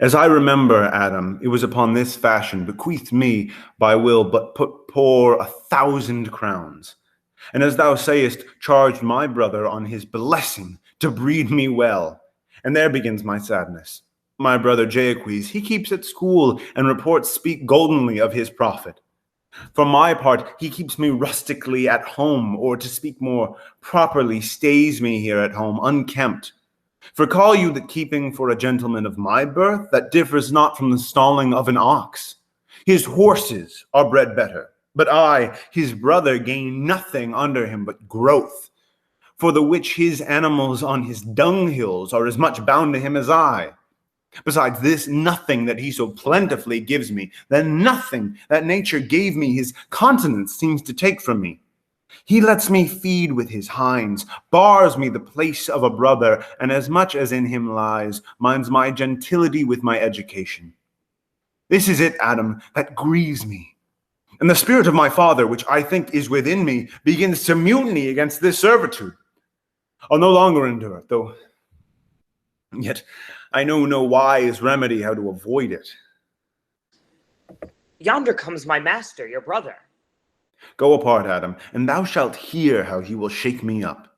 As I remember, Adam, it was upon this fashion, bequeathed me by will, but put poor 1,000 crowns. And as thou sayest, charged my brother on his blessing to breed me well. And there begins my sadness. My brother Jaques, he keeps at school, and reports speak goldenly of his prophet. For my part, he keeps me rustically at home, or to speak more properly, stays me here at home, unkempt. For call you the keeping for a gentleman of my birth, that differs not from the stalling of an ox. His horses are bred better, but I, his brother, gain nothing under him but growth, for the which his animals on his dunghills are as much bound to him as I. Besides this nothing that he so plentifully gives me, then nothing that nature gave me his continence seems to take from me. He lets me feed with his hinds, bars me the place of a brother, and as much as in him lies, minds my gentility with my education. This is it, Adam, that grieves me. And the spirit of my father, which I think is within me, begins to mutiny against this servitude. I'll no longer endure it, though yet I know no wise remedy how to avoid it. Yonder comes my master, your brother. Go apart, Adam, and thou shalt hear how he will shake me up.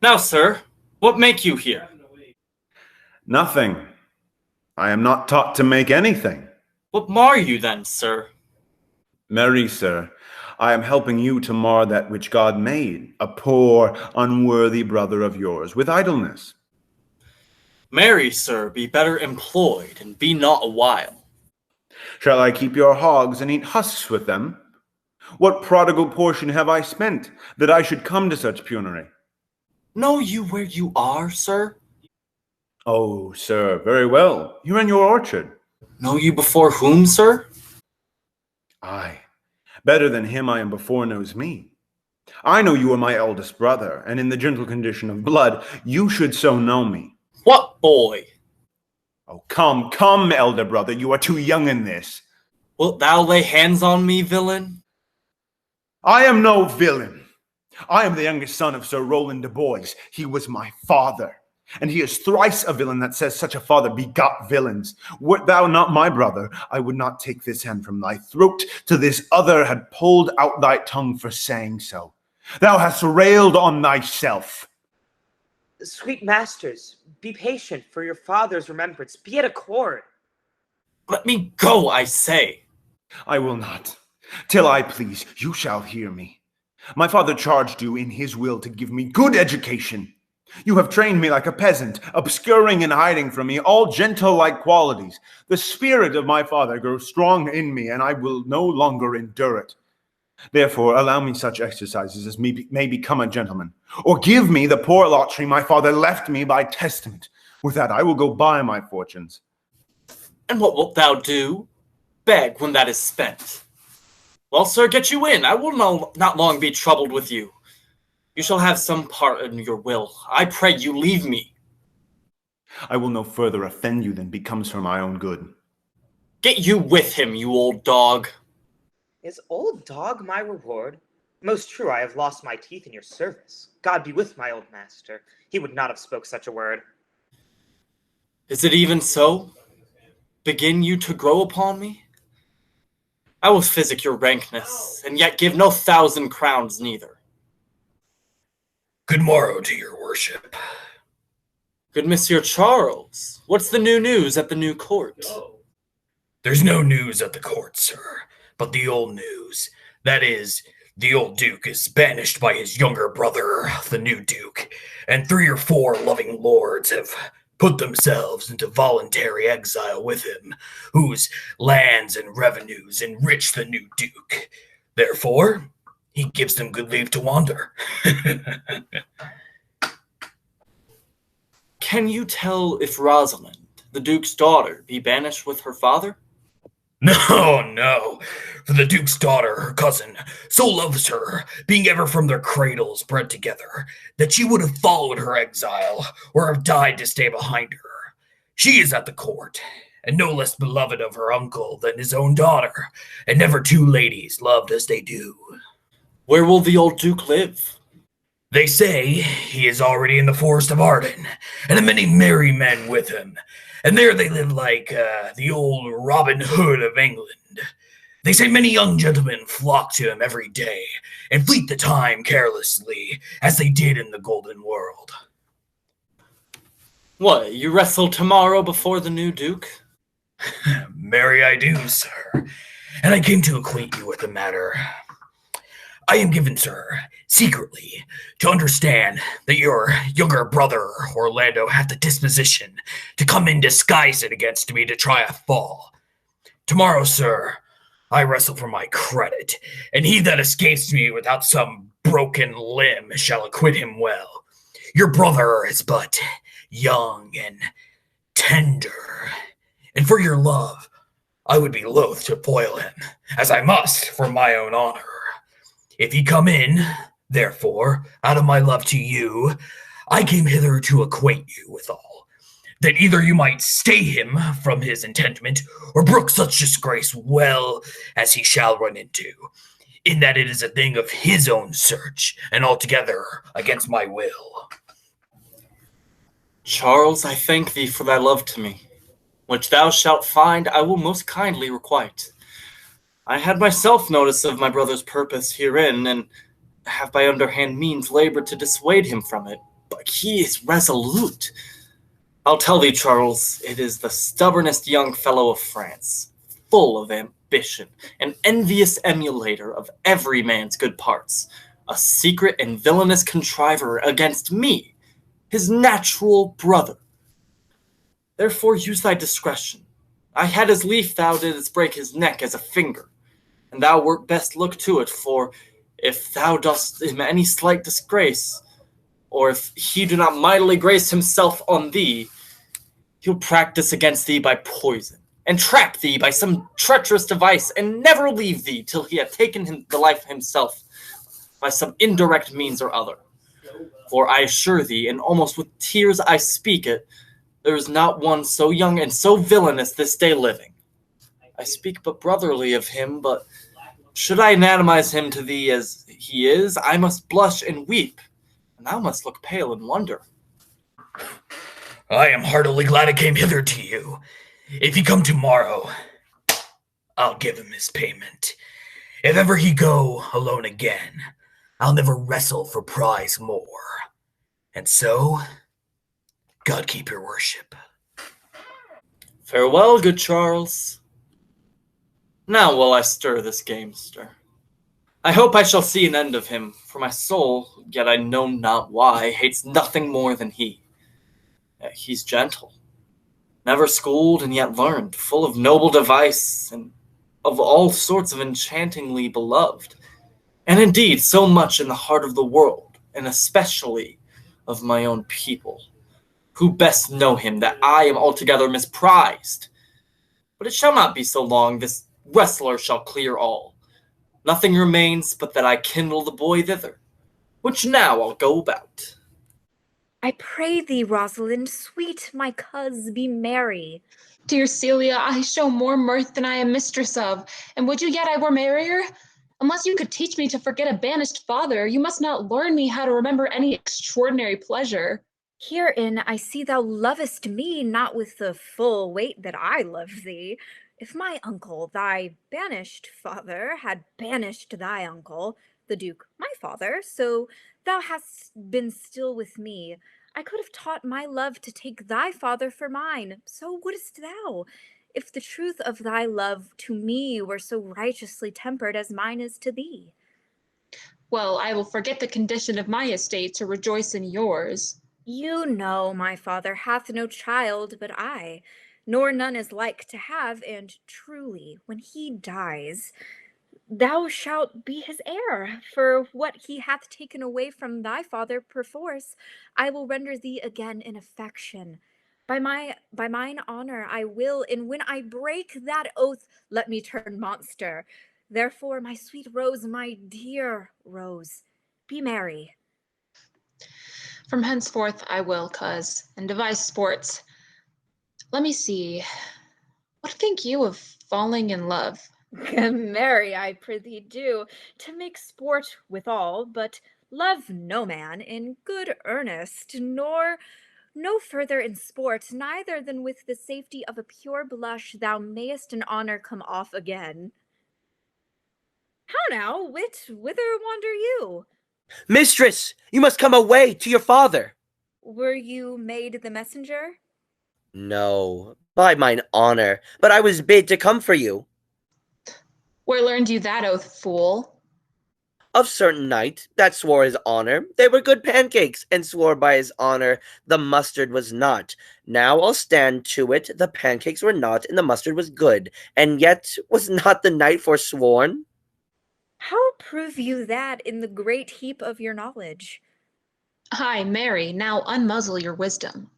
Now, sir, what make you here? Nothing. I am not taught to make anything. What mar you then, sir? Marry, sir, I am helping you to mar that which God made, a poor, unworthy brother of yours, with idleness. Marry, sir, be better employed, and be not a while. Shall I keep your hogs and eat husks with them? What prodigal portion have I spent, that I should come to such penury? Know you where you are, sir? Oh, sir, very well. You're in your orchard. Know you before whom, sir? Aye, better than him I am before knows me. I know you are my eldest brother, and in the gentle condition of blood, you should so know me. What boy? Oh, come, elder brother, you are too young in this. Wilt thou lay hands on me, villain? I am no villain. I am the youngest son of Sir Roland de Boys. He was my father, and he is thrice a villain that says such a father begot villains. Wert thou not my brother, I would not take this hand from thy throat till this other had pulled out thy tongue for saying so. Thou hast railed on thyself. Sweet masters, be patient for your father's remembrance. Be at accord. Let me go, I say. I will not. Till I please, you shall hear me. My father charged you in his will to give me good education. You have trained me like a peasant, obscuring and hiding from me all gentle-like qualities. The spirit of my father grows strong in me, and I will no longer endure it. Therefore, allow me such exercises as may become a gentleman, or give me the poor lottery my father left me by testament. With that, I will go buy my fortunes. And what wilt thou do? Beg when that is spent. Well, sir, get you in. I will not long be troubled with you. You shall have some part in your will. I pray you leave me. I will no further offend you than becomes for my own good. Get you with him, you old dog. Is old dog my reward? Most true, I have lost my teeth in your service. God be with my old master. He would not have spoke such a word. Is it even so? Begin you to grow upon me? I will physic your rankness, and yet give no 1,000 crowns neither. Good morrow to your worship. Good Monsieur Charles, what's the new news at the new court? There's no news at the court, sir, but the old news. That is, the old duke is banished by his younger brother, the new duke, and 3 or 4 loving lords have put themselves into voluntary exile with him, whose lands and revenues enrich the new duke. Therefore, he gives them good leave to wander. Can you tell if Rosalind, the duke's daughter, be banished with her father? No, for the duke's daughter, her cousin, so loves her, being ever from their cradles bred together, that she would have followed her exile, or have died to stay behind her. She is at the court, and no less beloved of her uncle than his own daughter, and never 2 ladies loved as they do. Where will the old duke live? They say he is already in the forest of Arden, and have many merry men with him, And there they live like the old Robin Hood of England. They say many young gentlemen flock to him every day and fleet the time carelessly, as they did in the Golden World. What, you wrestle tomorrow before the new Duke? Marry I do, sir, and I came to acquaint you with the matter. I am given, sir, secretly, to understand that your younger brother, Orlando, hath the disposition to come in disguised against me to try a fall. Tomorrow, sir, I wrestle for my credit, and he that escapes me without some broken limb shall acquit him well. Your brother is but young and tender, and for your love, I would be loath to foil him, as I must for my own honor. If he come in, therefore, out of my love to you, I came hither to acquaint you withal, that either you might stay him from his intentment, or brook such disgrace well as he shall run into, in that it is a thing of his own search, and altogether against my will. Charles, I thank thee for thy love to me, which thou shalt find I will most kindly requite. I had myself notice of my brother's purpose herein, and have by underhand means labored to dissuade him from it, but he is resolute. I'll tell thee, Charles, it is the stubbornest young fellow of France, full of ambition, an envious emulator of every man's good parts, a secret and villainous contriver against me, his natural brother. Therefore use thy discretion. I had as lief thou didst break his neck as a finger, and thou wert best look to it, for if thou dost him any slight disgrace, or if he do not mightily grace himself on thee, he'll practice against thee by poison, and trap thee by some treacherous device, and never leave thee till he have taken the life himself by some indirect means or other. For I assure thee, and almost with tears I speak it, there is not one so young and so villainous this day living. I speak but brotherly of him, but should I anatomize him to thee as he is, I must blush and weep, and thou must look pale in wonder. I am heartily glad I came hither to you. If he come tomorrow, I'll give him his payment. If ever he go alone again, I'll never wrestle for prize more. And so, God keep your worship. Farewell, good Charles. Now will I stir this gamester. I hope I shall see an end of him, for my soul, yet I know not why, hates nothing more than he. He's gentle, never schooled and yet learned, full of noble device, and of all sorts of enchantingly beloved, and indeed so much in the heart of the world, and especially of my own people, who best know him that I am altogether misprized. But it shall not be so long, this wrestler shall clear all. Nothing remains but that I kindle the boy thither, which now I'll go about. I pray thee, Rosalind, sweet my coz, be merry. Dear Celia, I show more mirth than I am mistress of, and would you yet I were merrier? Unless you could teach me to forget a banished father, you must not learn me how to remember any extraordinary pleasure. Herein I see thou lovest me not with the full weight that I love thee. If my uncle, thy banished father, had banished thy uncle, the Duke, my father, so thou hast been still with me, I could have taught my love to take thy father for mine. So wouldst thou, if the truth of thy love to me were so righteously tempered as mine is to thee. Well, I will forget the condition of my estate to rejoice in yours. You know my father hath no child but I, nor none is like to have, and truly, when he dies, thou shalt be his heir, for what he hath taken away from thy father perforce, I will render thee again in affection. By mine honor I will, and when I break that oath, let me turn monster. Therefore, my sweet Rose, my dear Rose, be merry. From henceforth I will, coz, and devise sports. Let me see. What think you of falling in love? Marry, I prithee do, to make sport withal, but love no man in good earnest, nor No further in sport, neither than with the safety of a pure blush thou mayest in honor come off again. How now, wit, whither wander you? Mistress, you must come away to your father. Were you made the messenger? No, by mine honor, but I was bid to come for you. Where learned you that oath, fool? Of certain knight that swore his honor they were good pancakes, and swore by his honor the mustard was not. Now I'll stand to it, the pancakes were not, and the mustard was good, and yet was not the knight forsworn? How prove you that in the great heap of your knowledge? Ay, marry, now unmuzzle your wisdom.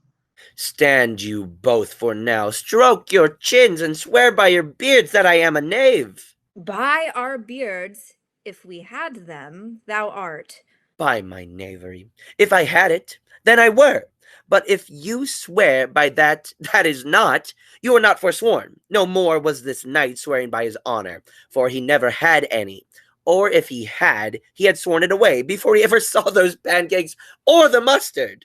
Stand you both for now, stroke your chins, and swear by your beards that I am a knave. By our beards, if we had them, thou art. By my knavery, if I had it, then I were. But if you swear by that is not, you are not forsworn. No more was this knight swearing by his honor, for he never had any. Or if he had sworn it away before he ever saw those pancakes or the mustard.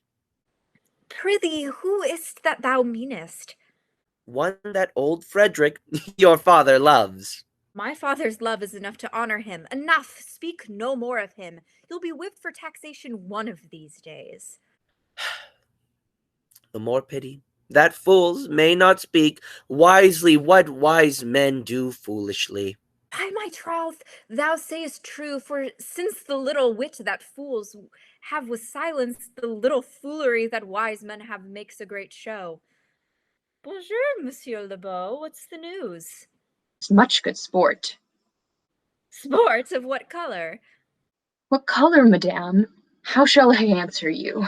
Prithee, who is't that thou meanest? One that old Frederick, your father, loves. My father's love is enough to honor him. Enough! Speak no more of him. He'll be whipped for taxation one of these days. The more pity that fools may not speak wisely what wise men do foolishly. By my troth, thou sayest true, for since the little wit that fools have with silence, the little foolery that wise men have makes a great show. Bonjour, Monsieur le Beau, what's the news? It's much good sport. Sport of what color? What color, madame? How shall I answer you?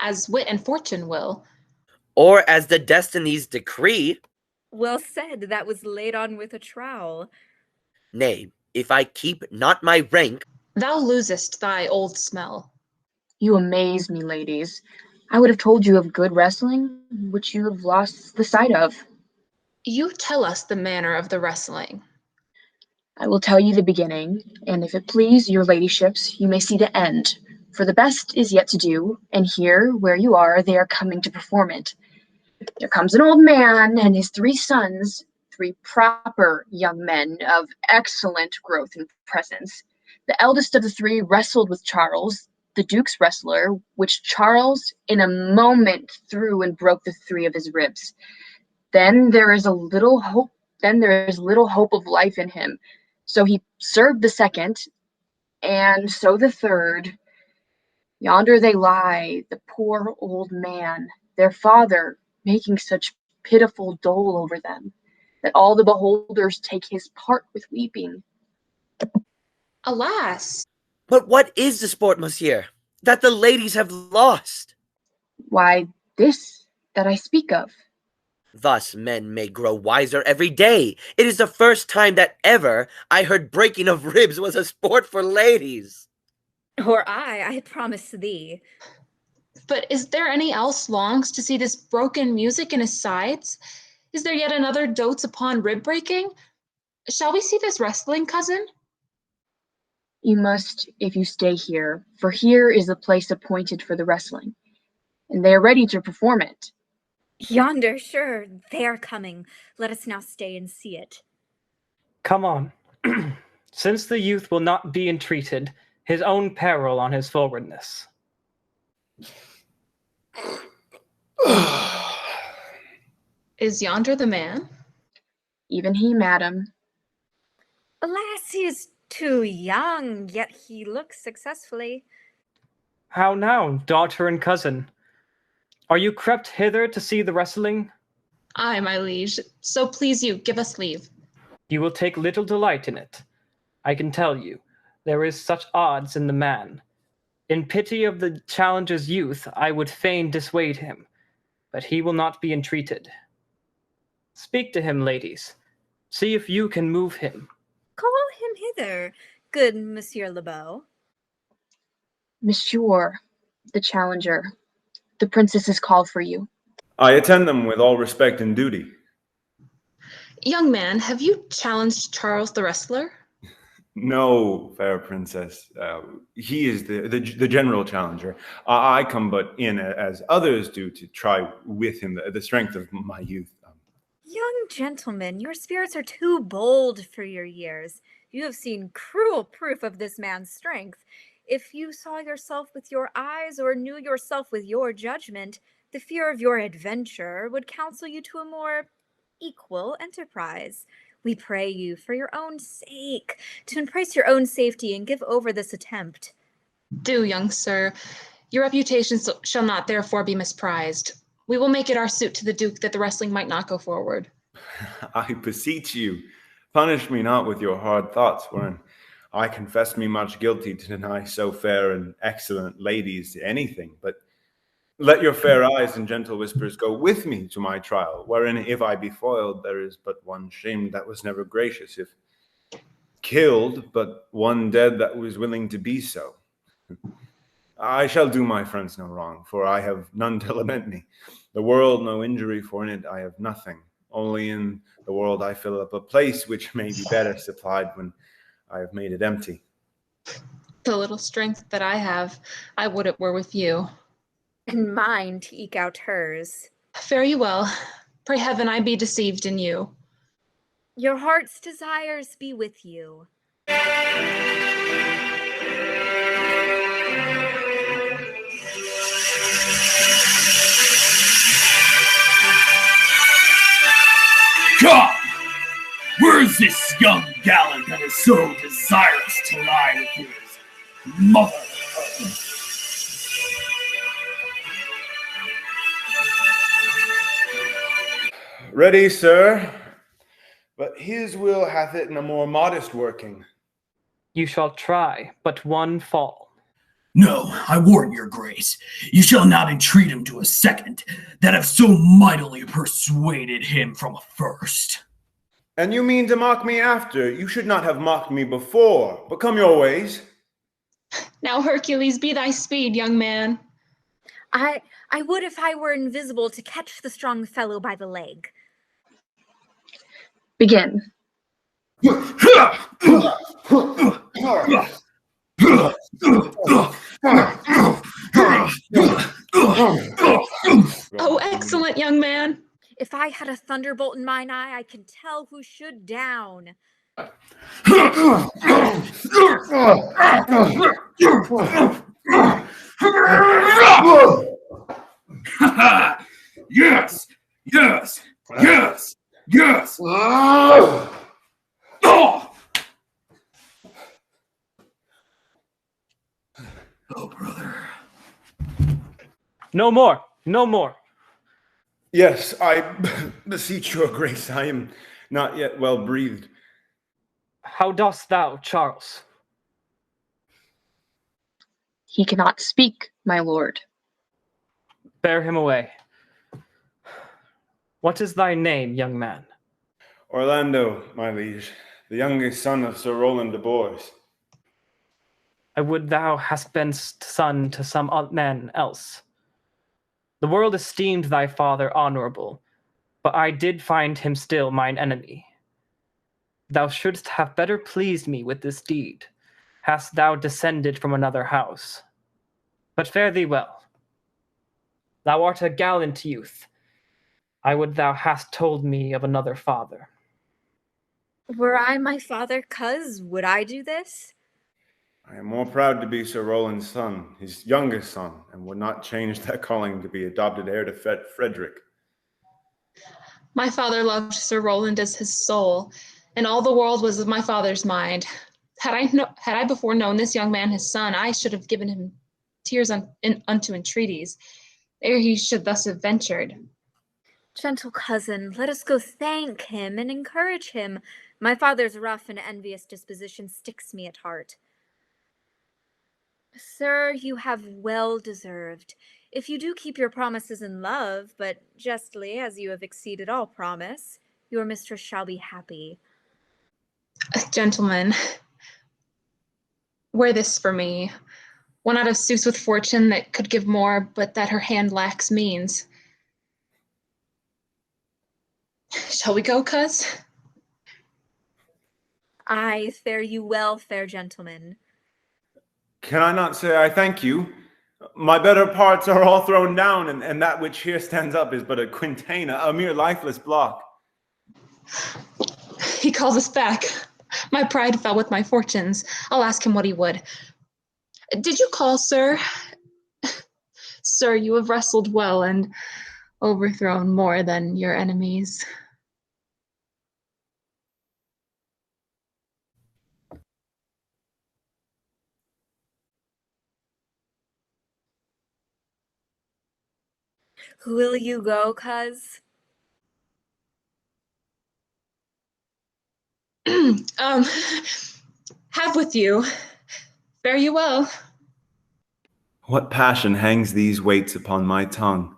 As wit and fortune will. Or as the destinies decree. Well said, that was laid on with a trowel. Nay, if I keep not my rank, Thou losest thy old smell. You amaze me, ladies. I would have told you of good wrestling, which you have lost the sight of. You tell us the manner of the wrestling. I will tell you the beginning, and if it please your ladyships, you may see the end, for the best is yet to do, and here, where you are, they are coming to perform it. There comes an old man and his 3 sons, 3 proper young men of excellent growth and presence. The eldest of the 3 wrestled with Charles, the Duke's wrestler, which Charles in a moment threw and broke the 3 of his ribs. Then there is little hope of life in him. So he served the second, and so the third. Yonder they lie, the poor old man, their father, making such pitiful dole over them, that all the beholders take his part with weeping. Alas! But what is the sport, monsieur, that the ladies have lost? Why, this that I speak of. Thus men may grow wiser every day. It is the first time that ever I heard breaking of ribs was a sport for ladies. Or I promise thee. But is there any else longs to see this broken music in his sides? Is there yet another dotes upon rib breaking? Shall we see this wrestling, cousin? You must, if you stay here, for here is the place appointed for the wrestling, and they are ready to perform it. Yonder, sure, they are coming. Let us now stay and see it. Come on. Since the youth will not be entreated, his own peril on his forwardness. Is yonder the man? Even he, madam. Alas, he is too young, yet he looks successfully. How now, daughter and cousin? Are you crept hither to see the wrestling? Ay, my liege. So please you, give us leave. You will take little delight in it. I can tell you, there is such odds in the man. In pity of the challenger's youth, I would fain dissuade him, but he will not be entreated. Speak to him, ladies. See if you can move him. Call him hither, good Monsieur le Beau. Monsieur, the challenger, the princess has called for you. I attend them with all respect and duty. Young man, have you challenged Charles the wrestler? No, fair princess. He is the general challenger. I come but in as others do to try with him the strength of my youth. Young gentleman, your spirits are too bold for your years. You have seen cruel proof of this man's strength. If you saw yourself with your eyes or knew yourself with your judgment, the fear of your adventure would counsel you to a more equal enterprise. We pray you, for your own sake, to embrace your own safety and give over this attempt. Do, young sir. Your reputation shall not therefore be misprized. We will make it our suit to the Duke that the wrestling might not go forward. I beseech you, punish me not with your hard thoughts, wherein I confess me much guilty to deny so fair and excellent ladies anything, but let your fair eyes and gentle whispers go with me to my trial, wherein if I be foiled, there is but one shame that was never gracious, if killed, but one dead that was willing to be so. I shall do my friends no wrong, for I have none to lament me. The world no injury, for in it I have nothing. Only in the world I fill up a place which may be better supplied when I have made it empty. The little strength that I have, I would it were with you. And mine to eke out hers. Fare you well. Pray heaven I be deceived in you. Your heart's desires be with you. God! Where's this young gallant that is so desirous to lie with his mother? Ready, sir, but his will hath it in a more modest working. You shall try, but one fall. No, I warn your grace, you shall not entreat him to a second, that have so mightily persuaded him from a first. And you mean to mock me after? You should not have mocked me before, but come your ways. Now, Hercules, be thy speed, young man. I would if I were invisible to catch the strong fellow by the leg. Begin. Oh, excellent, young man. If I had a thunderbolt in mine eye, I can tell who should down. Yes, yes, yes, yes. Oh! Oh, brother. No more, no more. Yes, I beseech your grace, I am not yet well breathed. How dost thou, Charles? He cannot speak, my lord. Bear him away. What is thy name, young man? Orlando, my liege, the youngest son of Sir Roland de Bois. I would thou hast been son to some man else. The world esteemed thy father honorable, but I did find him still mine enemy. Thou shouldst have better pleased me with this deed, hast thou descended from another house. But fare thee well. Thou art a gallant youth. I would thou hast told me of another father. Were I my father, coz, would I do this? I am more proud to be Sir Roland's son, his youngest son, and would not change that calling to be adopted heir to Frederick. My father loved Sir Roland as his soul, and all the world was of my father's mind. Had I before known this young man his son, I should have given him tears unto entreaties, ere he should thus have ventured. Gentle cousin, let us go thank him and encourage him. My father's rough and envious disposition sticks me at heart. Sir, you have well deserved. If you do keep your promises in love, but justly, as you have exceeded all promise, your mistress shall be happy. Gentlemen, wear this for me. One out of suits with fortune that could give more, but that her hand lacks means. Shall we go, cuz? Aye, fare you well, fair gentleman. Can I not say I thank you? My better parts are all thrown down, and that which here stands up is but a quintain, a mere lifeless block. He calls us back. My pride fell with my fortunes. I'll ask him what he would. Did you call, sir? Sir, you have wrestled well and overthrown more than your enemies. Will you go, cuz? Have with you. Fare you well. What passion hangs these weights upon my tongue?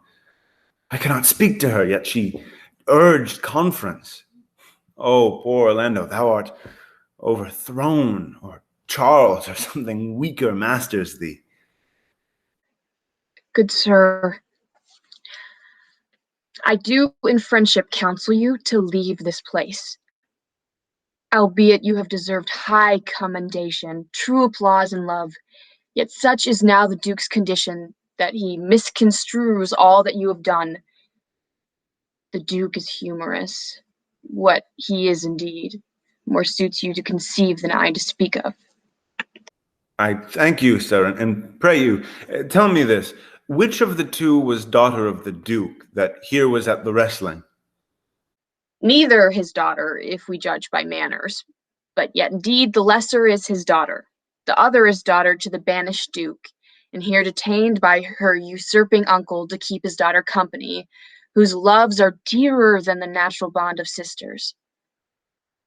I cannot speak to her, yet she urged conference. Oh, poor Orlando, thou art overthrown, or Charles or something weaker masters thee. Good sir, I do in friendship counsel you to leave this place. Albeit you have deserved high commendation, true applause and love, yet such is now the Duke's condition that he misconstrues all that you have done. The Duke is humorous. What he is indeed, more suits you to conceive than I to speak of. I thank you, sir, and pray you, tell me this. Which of the two was daughter of the Duke that here was at the wrestling? Neither his daughter, if we judge by manners, but yet indeed the lesser is his daughter. The other is daughter to the banished Duke, and here detained by her usurping uncle to keep his daughter company, whose loves are dearer than the natural bond of sisters.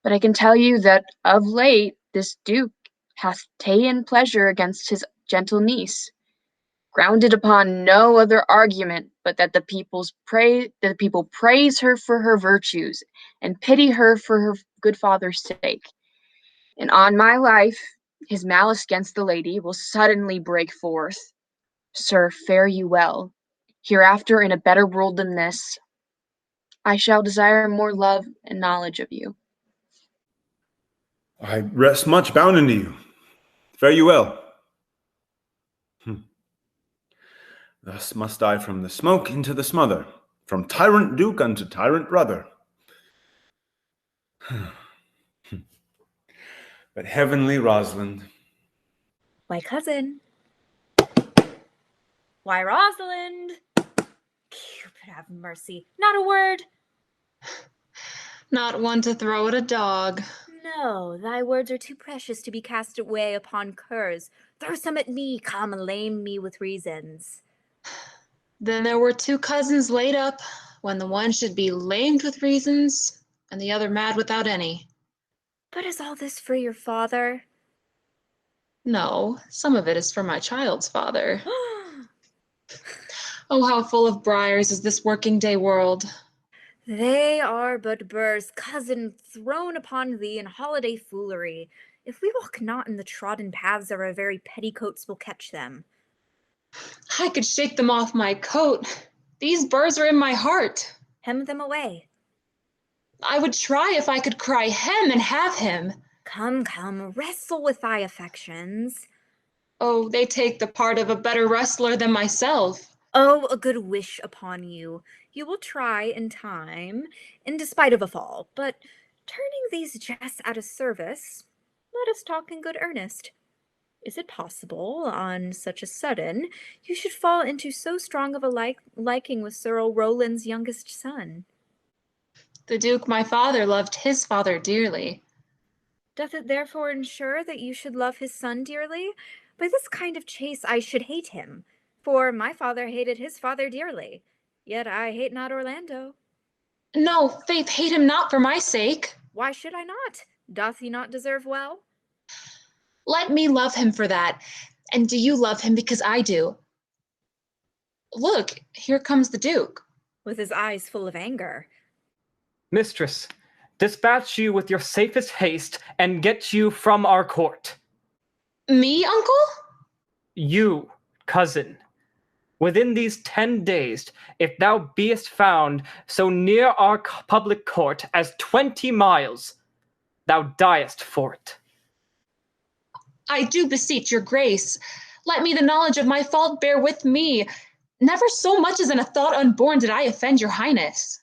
But I can tell you that of late this Duke hath ta'en pleasure against his gentle niece, grounded upon no other argument but that the people praise her for her virtues and pity her for her good father's sake. And on my life, his malice against the lady will suddenly break forth. Sir, fare you well. Hereafter, in a better world than this, I shall desire more love and knowledge of you. I rest much bound unto you. Fare you well. Thus must I from the smoke into the smother, from tyrant duke unto tyrant brother. But heavenly Rosalind. Why, cousin. Why, Rosalind. Cupid have mercy. Not a word. Not one to throw at a dog. No, thy words are too precious to be cast away upon curs. Throw some at me, come lame me with reasons. Then there were two cousins laid up, when the one should be lamed with reasons, and the other mad without any. But is all this for your father? No, some of it is for my child's father. Oh, how full of briars is this working day world. They are but burrs, cousin, thrown upon thee in holiday foolery. If we walk not in the trodden paths of our very petticoats will catch them. I could shake them off my coat. These burrs are in my heart. Hem them away. I would try if I could cry hem and have him. Come, come, wrestle with thy affections. Oh, they take the part of a better wrestler than myself. Oh, a good wish upon you. You will try in time, in despite of a fall. But turning these jests out of service, let us talk in good earnest. Is it possible, on such a sudden, you should fall into so strong of a liking with Sir Roland's youngest son? The Duke, my father, loved his father dearly. Doth it therefore ensure that you should love his son dearly? By this kind of chase I should hate him, for my father hated his father dearly. Yet I hate not Orlando. No, faith, hate him not for my sake. Why should I not? Doth he not deserve well? Let me love him for that. And do you love him because I do? Look, here comes the Duke. With his eyes full of anger. Mistress, dispatch you with your safest haste and get you from our court. Me, uncle? You, cousin. Within these 10 days, if thou beest found so near our public court as 20 miles, thou diest for it. I do beseech your grace. Let me the knowledge of my fault bear with me. Never so much as in a thought unborn did I offend your highness.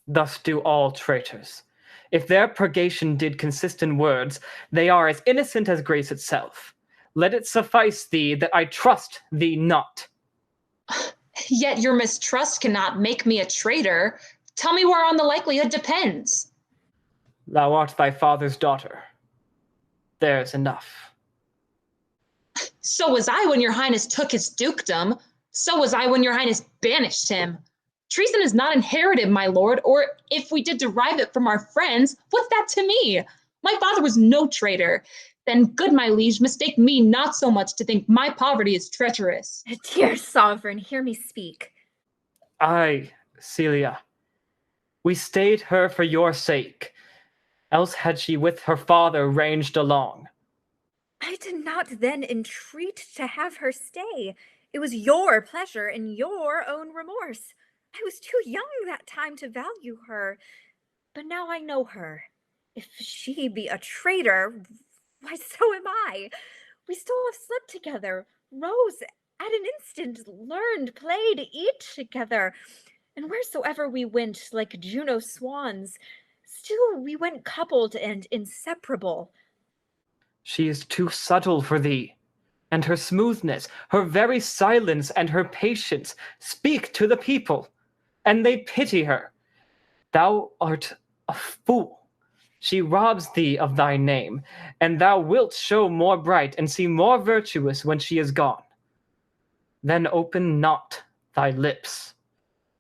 Thus do all traitors. If their purgation did consist in words, they are as innocent as grace itself. Let it suffice thee that I trust thee not. Yet your mistrust cannot make me a traitor. Tell me whereon the likelihood depends. Thou art thy father's daughter. There's enough. So was I when your highness took his dukedom. So was I when your highness banished him. Treason is not inherited, my lord, or if we did derive it from our friends, what's that to me? My father was no traitor. Then, good my liege, mistake me not so much to think my poverty is treacherous. Dear sovereign, hear me speak. Aye, Celia. We stayed her for your sake, else had she with her father ranged along. I did not then entreat to have her stay. It was your pleasure and your own remorse. I was too young that time to value her, but now I know her. If she be a traitor, why, so am I. We still have slept together, rose at an instant, learned, played, eat together, and wheresoever we went, like Juno swans, still we went coupled and inseparable. She is too subtle for thee, and her smoothness, her very silence, and her patience speak to the people, and they pity her. Thou art a fool. She robs thee of thy name, and thou wilt show more bright and seem more virtuous when she is gone. Then open not thy lips.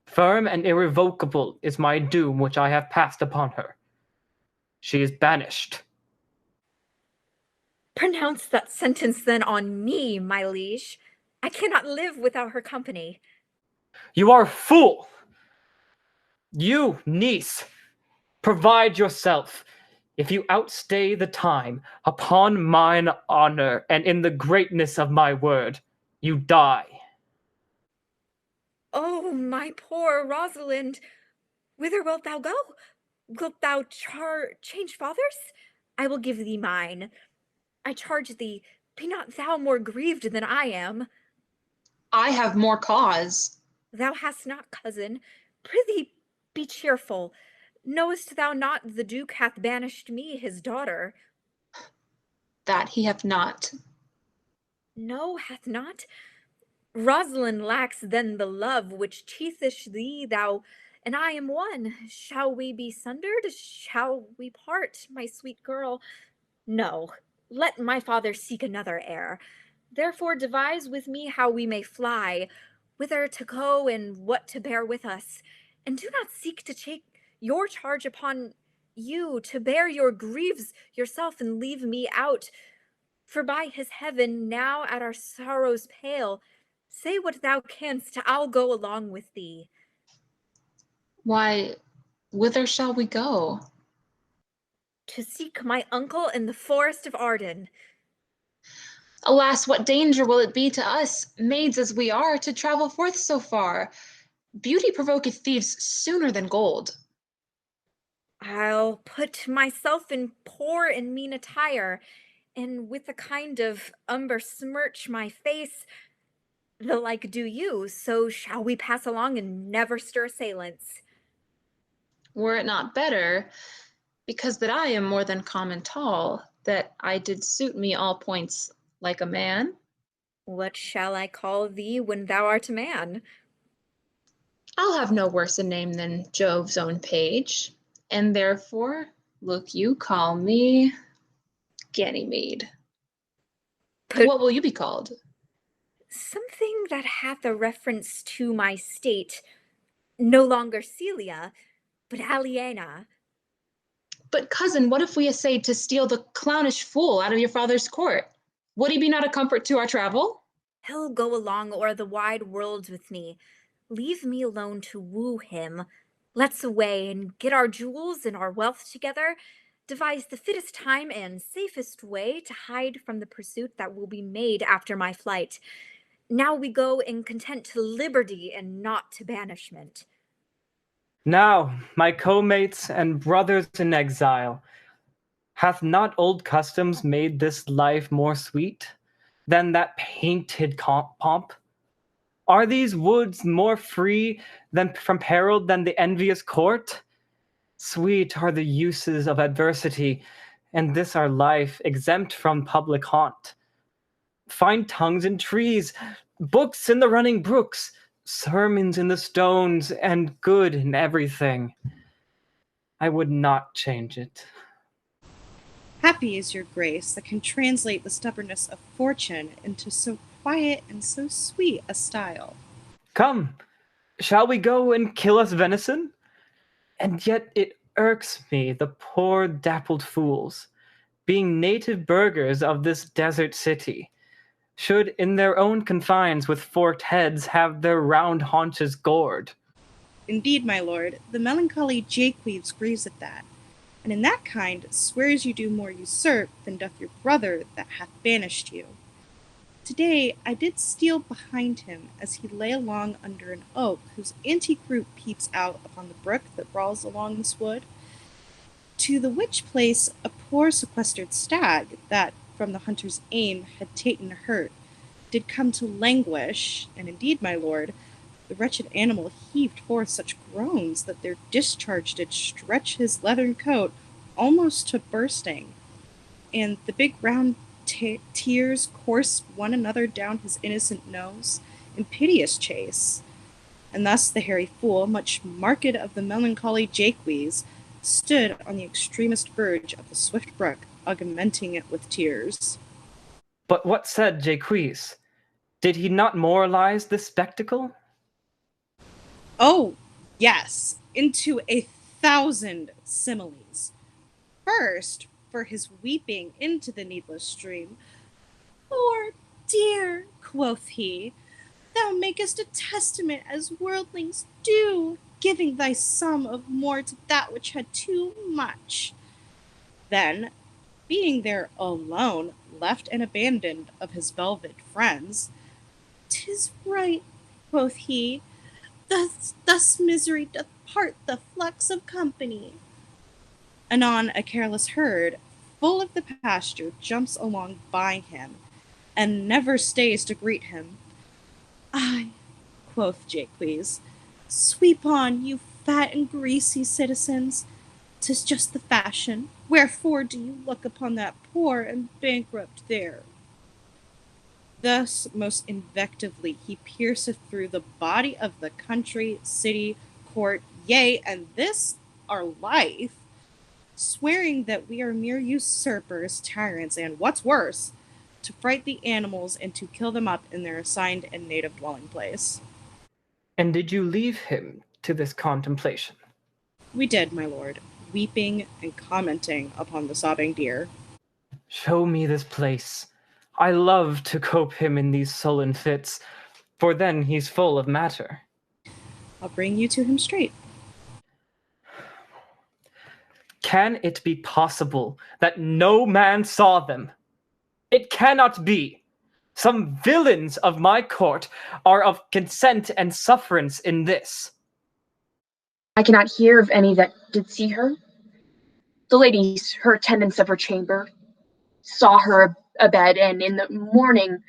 Firm and irrevocable is my doom which I have passed upon her. She is banished. Pronounce that sentence then on me, my liege. I cannot live without her company. You are a fool! You, niece, provide yourself. If you outstay the time, upon mine honor and in the greatness of my word, you die. Oh, my poor Rosalind, whither wilt thou go? Wilt thou change fathers? I will give thee mine. I charge thee, be not thou more grieved than I am. I have more cause. Thou hast not, cousin. Prithee, be cheerful. Knowest thou not the Duke hath banished me, his daughter? That he hath not. No, hath not. Rosalind lacks then the love which teethish thee, thou and I am one. Shall we be sundered? Shall we part, my sweet girl? No, let my father seek another heir. Therefore devise with me how we may fly, whither to go and what to bear with us. And do not seek to take your charge upon you, to bear your griefs yourself and leave me out. For by his heaven, now at our sorrow's pale, say what thou canst, I'll go along with thee. Why, whither shall we go? To seek my uncle in the forest of Arden. Alas, what danger will it be to us, maids as we are, to travel forth so far? Beauty provoketh thieves sooner than gold. I'll put myself in poor and mean attire, and with a kind of umber smirch my face, the like do you, so shall we pass along and never stir assailants. Were it not better, because that I am more than common tall, that I did suit me all points like a man? What shall I call thee when thou art a man? I'll have no worse a name than Jove's own page, and therefore, look you call me Ganymede. What will you be called? Something that hath a reference to my state, no longer Celia, but Aliena. But cousin, what if we essayed to steal the clownish fool out of your father's court? Would he be not a comfort to our travel? He'll go along o'er the wide world with me. Leave me alone to woo him. Let's away and get our jewels and our wealth together, devise the fittest time and safest way to hide from the pursuit that will be made after my flight. Now we go in content to liberty and not to banishment. Now, my co-mates and brothers in exile, Hath not old customs made this life more sweet than that painted pomp? Are these woods more free than from peril than the envious court? Sweet are the uses of adversity, and this our life exempt from public haunt. Fine tongues in trees, books in the running brooks, sermons in the stones, and good in everything. I would not change it. Happy is your grace that can translate the stubbornness of fortune into so quiet and so sweet a style. Come, shall we go and kill us venison? And yet it irks me, the poor dappled fools, being native burghers of this desert city, should in their own confines with forked heads have their round haunches gored. Indeed, my lord, the melancholy Jaques grieves at that, and in that kind swears you do more usurp than doth your brother that hath banished you. Today I did steal behind him as he lay along under an oak whose antique root peeps out upon the brook that brawls along this wood, to the which place a poor sequestered stag that, from the hunter's aim, had ta'en hurt, did come to languish, and indeed, my lord, the wretched animal heaved forth such groans that their discharge did stretch his leathern coat almost to bursting, and the big round tears coursed one another down his innocent nose in piteous chase. And thus the hairy fool, much marked of the melancholy Jaques, stood on the extremest verge of the swift brook, augmenting it with tears. But what said Jaques? Did he not moralize this spectacle? Oh, yes, into 1,000 similes. First, for his weeping into the needless stream. Poor dear, quoth he, thou makest a testament as worldlings do, giving thy sum of more to that which had too much. Then, being there alone, left and abandoned of his velvet friends, 'tis right, quoth he, thus misery doth part the flux of company. Anon a careless herd, full of the pasture, jumps along by him, and never stays to greet him. Ay, quoth Jaques, sweep on, you fat and greasy citizens. 'Tis just the fashion. Wherefore do you look upon that poor and bankrupt there? Thus most invectively he pierceth through the body of the country, city, court, yea, and this our life, swearing that we are mere usurpers, tyrants, and, what's worse, to fright the animals and to kill them up in their assigned and native dwelling place. And did you leave him to this contemplation? We did, my lord, weeping and commenting upon the sobbing deer. Show me this place. I love to cope him in these sullen fits, for then he's full of matter. I'll bring you to him straight. Can it be possible that no man saw them? It cannot be. Some villains of my court are of consent and sufferance in this. I cannot hear of any that did see her. The ladies, her attendants of her chamber, saw her abed, and in the morning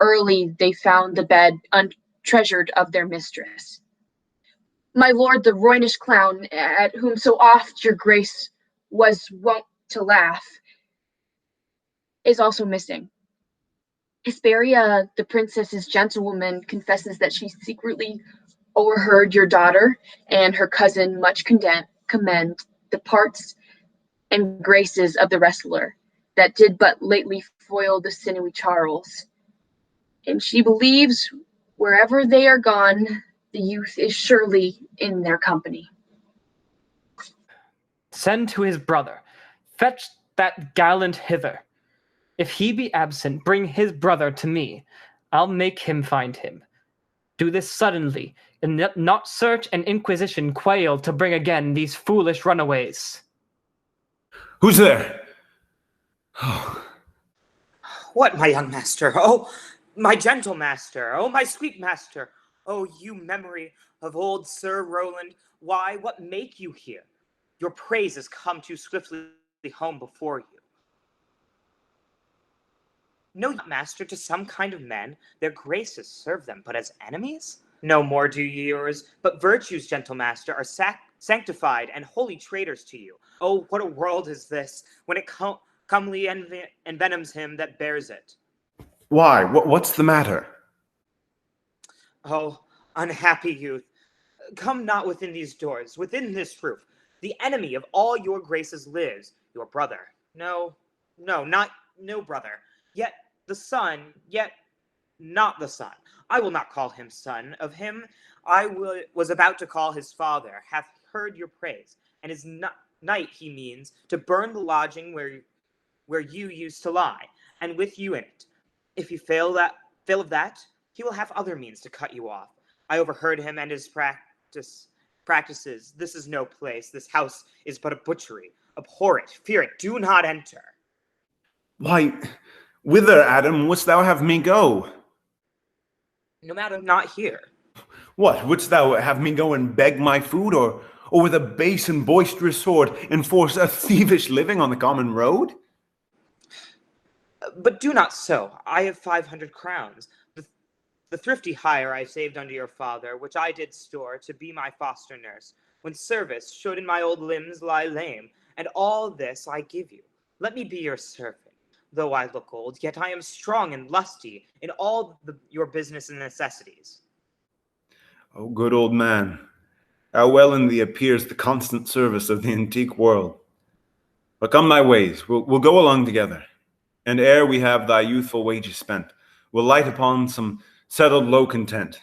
early they found the bed untreasured of their mistress. My lord, the Roynish clown, at whom so oft your grace was wont to laugh, is also missing. Hesperia, the princess's gentlewoman, confesses that she secretly overheard your daughter and her cousin much commend the parts and graces of the wrestler that did but lately foil the sinewy Charles. And she believes wherever they are gone, the youth is surely in their company. Send to his brother. Fetch that gallant hither. If he be absent, bring his brother to me. I'll make him find him. Do this suddenly, and not search and inquisition quail to bring again these foolish runaways. Who's there? Oh. What, my young master? Oh, my gentle master. Oh, my sweet master. Oh, you memory of old Sir Roland. Why, what make you here? Your praises come too swiftly home before you. Know ye, master, to some kind of men their graces serve them, but as enemies? No more do yours, but virtues, gentle master, are sanctified and holy traitors to you. Oh, what a world is this, when it comely envenoms him that bears it. Why? What's the matter? Oh, unhappy youth, come not within these doors, within this roof. The enemy of all your graces lives, your brother. No, no brother. Yet the son, yet not the son. I will not call him son. Of him I was about to call his father, hath heard your praise, and his night he means to burn the lodging where you used to lie, and with you in it. If you fail of that, he will have other means to cut you off. I overheard him and his practices. This is no place. This house is but a butchery. Abhor it, fear it, do not enter. Why, whither, Adam, wouldst thou have me go? No matter, not here. What, wouldst thou have me go and beg my food, or with a base and boisterous sword enforce a thievish living on the common road? But do not so. I have 500 crowns. The thrifty hire I saved under your father, which I did store to be my foster nurse, when service should in my old limbs lie lame, and all this I give you. Let me be your servant. Though I look old, yet I am strong and lusty in all your business and necessities. O good old man, how well in thee appears the constant service of the antique world. But come thy ways, we'll go along together, and ere we have thy youthful wages spent, we'll light upon some settled low content.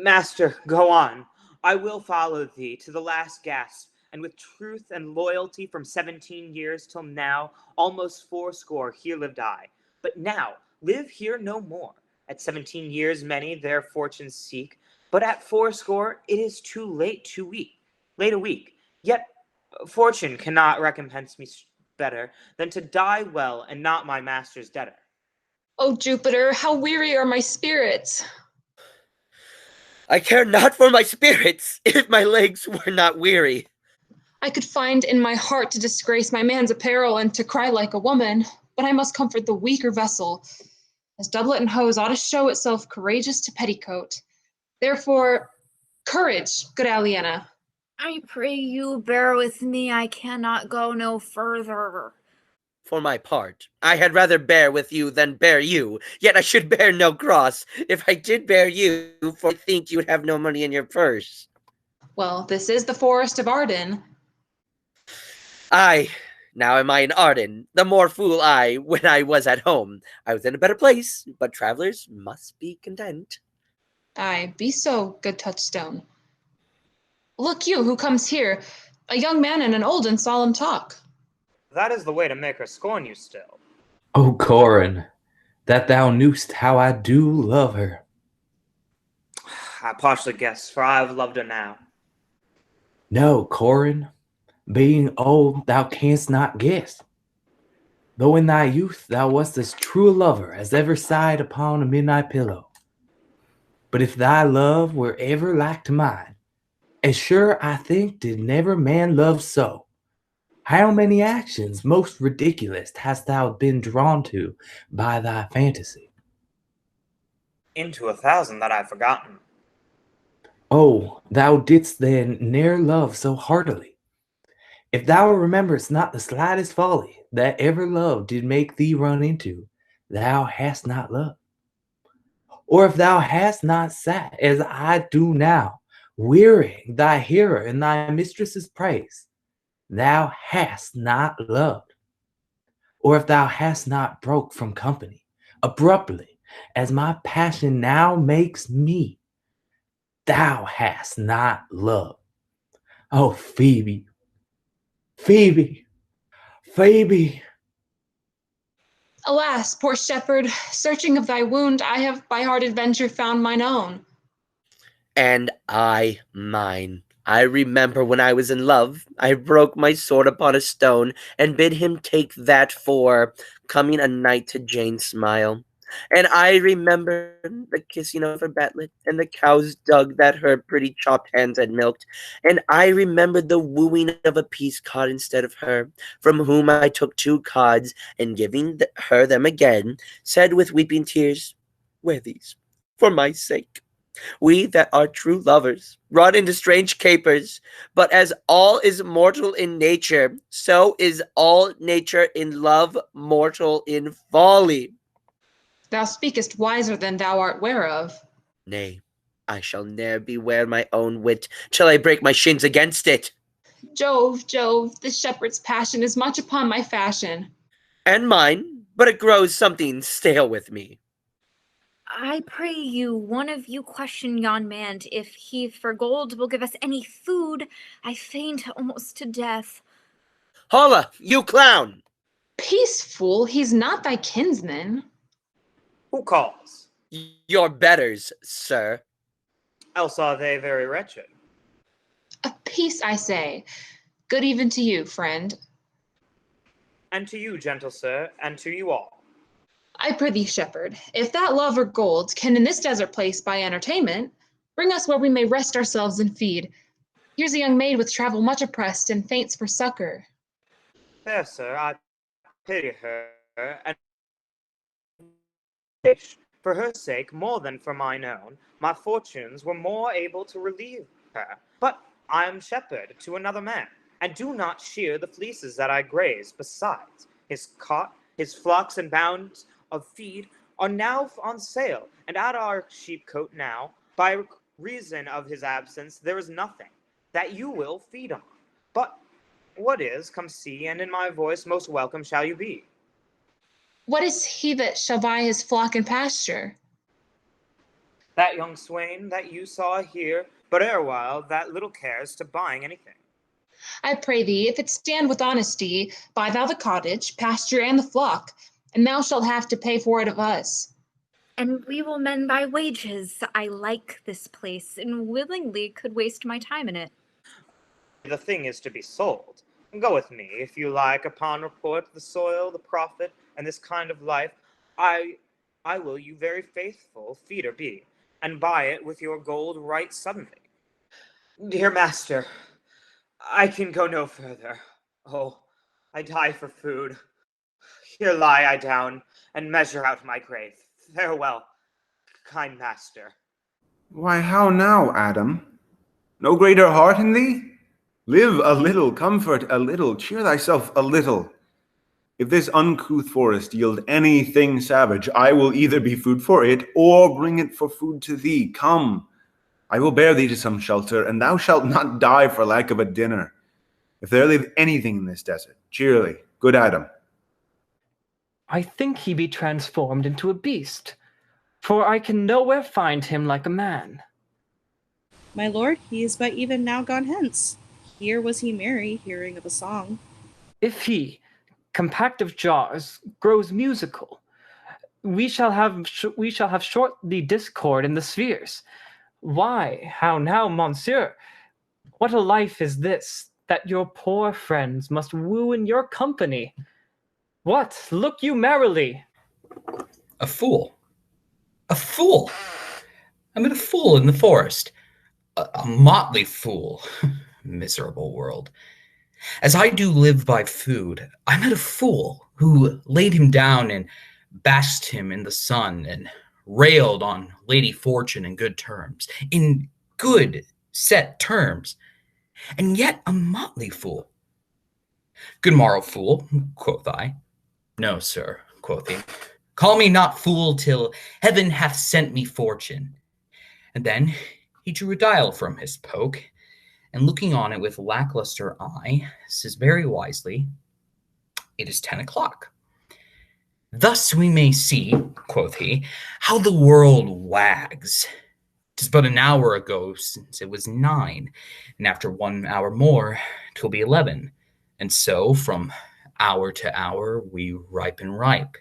Master, go on. I will follow thee to the last gasp, and with truth and loyalty from 17 years till now, almost 80, here lived I. But now, live here no more. At 17 years many their fortunes seek, but at 80 it is too late a week. Yet fortune cannot recompense me better than to die well and not my master's debtor. Oh, Jupiter, how weary are my spirits! I care not for my spirits, if my legs were not weary. I could find in my heart to disgrace my man's apparel and to cry like a woman, but I must comfort the weaker vessel, as doublet and hose ought to show itself courageous to petticoat. Therefore, courage, good Aliena. I pray you bear with me. I cannot go no further. For my part, I had rather bear with you than bear you, yet I should bear no cross if I did bear you, for I think you would have no money in your purse. Well, this is the forest of Arden. Aye, now am I in Arden, the more fool I, when I was at home. I was in a better place, but travelers must be content. Aye, be so, good Touchstone. Look you, who comes here, a young man and an old in solemn talk. That is the way to make her scorn you still. O Corin, that thou knewst how I do love her. I partially guess, for I have loved her now. No, Corin, being old, thou canst not guess. Though in thy youth thou wast as true a lover as ever sighed upon a midnight pillow. But if thy love were ever like to mine, as sure I think did never man love so. How many actions most ridiculous hast thou been drawn to by thy fantasy? Into 1,000 that I've forgotten. Oh, thou didst then ne'er love so heartily. If thou rememberest not the slightest folly that ever love did make thee run into, thou hast not loved. Or if thou hast not sat, as I do now, wearying thy hearer in thy mistress's praise, thou hast not loved. Or if thou hast not broke from company abruptly, as my passion now makes me, thou hast not loved. Oh, Phebe, Phebe, Phebe. Alas, poor shepherd, searching of thy wound, I have by hard adventure found mine own. And I mine. I remember when I was in love, I broke my sword upon a stone and bid him take that for coming a night to Jane's smile. And I remember the kissing of her batlet, and the cows dug that her pretty chopped hands had milked. And I remembered the wooing of a peace cod instead of her, from whom I took 2 cods, and giving her them again, said with weeping tears, "Wear these, for my sake. We that are true lovers run into strange capers, but as all is mortal in nature, so is all nature in love mortal in folly." Thou speakest wiser than thou art ware of. Nay, I shall ne'er beware my own wit till I break my shins against it. Jove, Jove, this shepherd's passion is much upon my fashion. And mine, but it grows something stale with me. I pray you, one of you question yon man if he for gold will give us any food. I faint almost to death. Holla, you clown! Peace, fool, he's not thy kinsman. Who calls? Your betters, sir. Else are they very wretched. A peace, I say. Good even to you, friend. And to you, gentle sir, and to you all. I prithee, shepherd, if that love or gold can in this desert place buy entertainment, bring us where we may rest ourselves and feed. Here's a young maid with travel much oppressed and faints for succor. Fair sir, I pity her, and wish, for her sake more than for mine own, my fortunes were more able to relieve her. But I am shepherd to another man, and do not shear the fleeces that I graze. Besides, his cot, his flocks and bounds of feed are now on sale, and at our sheepcote now, by reason of his absence, there is nothing that you will feed on. But what is, come see, and in my voice most welcome shall you be. What is he that shall buy his flock and pasture? That young swain that you saw here, but erewhile that little cares to buying anything. I pray thee, if it stand with honesty, buy thou the cottage, pasture, and the flock, and thou shalt have to pay for it of us. And we will mend thy wages. I like this place, and willingly could waste my time in it. The thing is to be sold. Go with me, if you like, upon report, the soil, the profit, and this kind of life. I will you very faithful feeder be, and buy it with your gold right suddenly. Dear master, I can go no further. Oh, I die for food. Here lie I down, and measure out my grave. Farewell, kind master. Why, how now, Adam? No greater heart in thee? Live a little, comfort a little, cheer thyself a little. If this uncouth forest yield anything savage, I will either be food for it, or bring it for food to thee. Come, I will bear thee to some shelter, and thou shalt not die for lack of a dinner. If there live anything in this desert, cheerly, good Adam. I think he be transformed into a beast, for I can nowhere find him like a man. My lord, he is but even now gone hence. Here was he merry, hearing of a song. If he, compact of jaws, grows musical, we shall have short the discord in the spheres. Why, how now, monsieur? What a life is this, that your poor friends must woo in your company? What, look you merrily? A fool. A fool. I met a fool in the forest. A motley fool. Miserable world. As I do live by food, I met a fool who laid him down and basked him in the sun and railed on Lady Fortune in good terms, in good set terms, and yet a motley fool. Good morrow, fool, quoth I. No, sir, quoth he. Call me not fool till heaven hath sent me fortune. And then he drew a dial from his poke, and looking on it with lackluster eye, says very wisely, "It is 10 o'clock. Thus we may see," quoth he, "how the world wags. 'Tis but an hour ago since it was 9, and after 1 hour more 'twill be 11, and so from hour to hour we ripen ripe,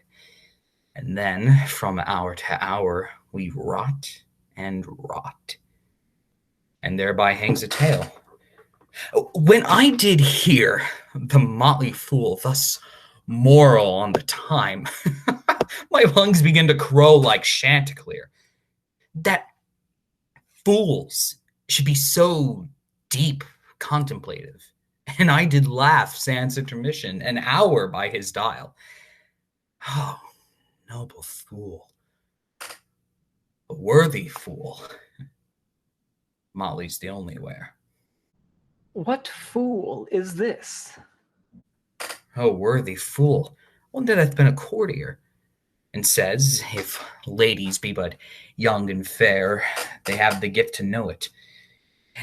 and then from hour to hour we rot and rot, and thereby hangs a tale." When I did hear the motley fool thus moral on the time, My lungs begin to crow like Chanticleer. That fools should be so deep contemplative. And I did laugh sans intermission, an hour by his dial. Oh, noble fool. A worthy fool. Motley's the only wear. What fool is this? Oh, worthy fool, one that hath been a courtier, and says, if ladies be but young and fair, they have the gift to know it.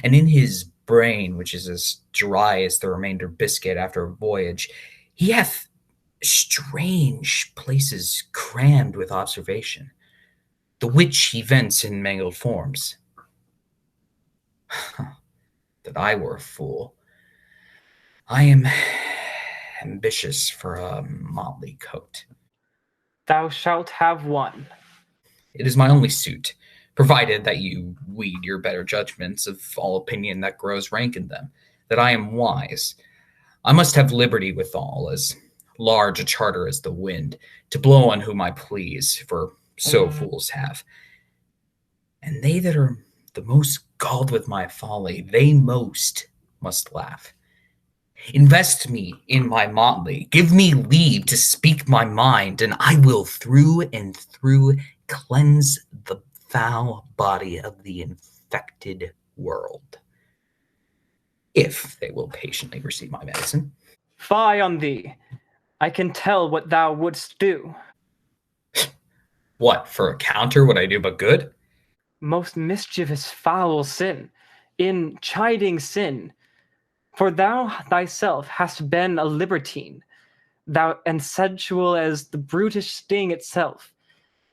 And in his brain, which is as dry as the remainder biscuit after a voyage, he hath strange places crammed with observation, the which he vents in mangled forms. That I were a fool. I am ambitious for a motley coat. Thou shalt have one. It is my only suit, provided that you weed your better judgments of all opinion that grows rank in them, that I am wise. I must have liberty withal, as large a charter as the wind, to blow on whom I please, for so fools have. And they that are the most galled with my folly, they most must laugh. Invest me in my motley, give me leave to speak my mind, and I will through and through cleanse the foul body of the infected world, if they will patiently receive my medicine. Fie on thee! I can tell what thou wouldst do. What, for a counter would I do but good? Most mischievous foul sin, in chiding sin. For thou thyself hast been a libertine, thou and sensual as the brutish sting itself,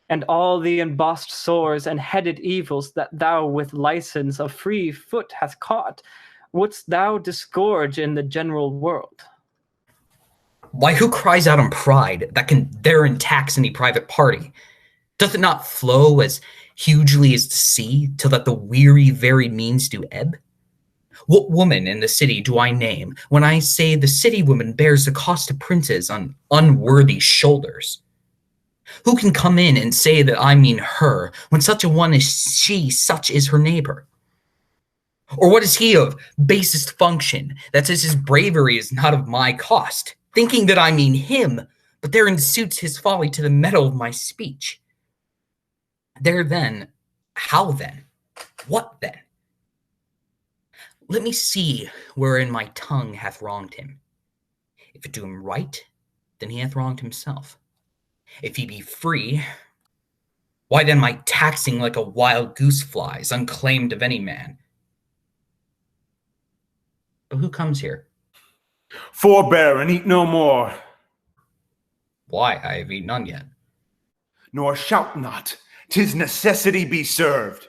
and all the embossed sores and headed evils that thou with license of free foot hast caught, wouldst thou disgorge in the general world. Why, who cries out in pride that can therein tax any private party? Doth it not flow as hugely as the sea, till that the weary very means do ebb? What woman in the city do I name when I say the city woman bears the cost of princes on unworthy shoulders? Who can come in and say that I mean her, when such a one as she, such is her neighbor? Or what is he of basest function, that says his bravery is not of my cost, thinking that I mean him, but therein suits his folly to the metal of my speech? There then, how then? What then? Let me see wherein my tongue hath wronged him. If it do him right, then he hath wronged himself. If he be free, why then my taxing like a wild goose flies, unclaimed of any man? But who comes here? Forbear and eat no more. Why, I have eaten none yet. Nor shout not, 'tis necessity be served.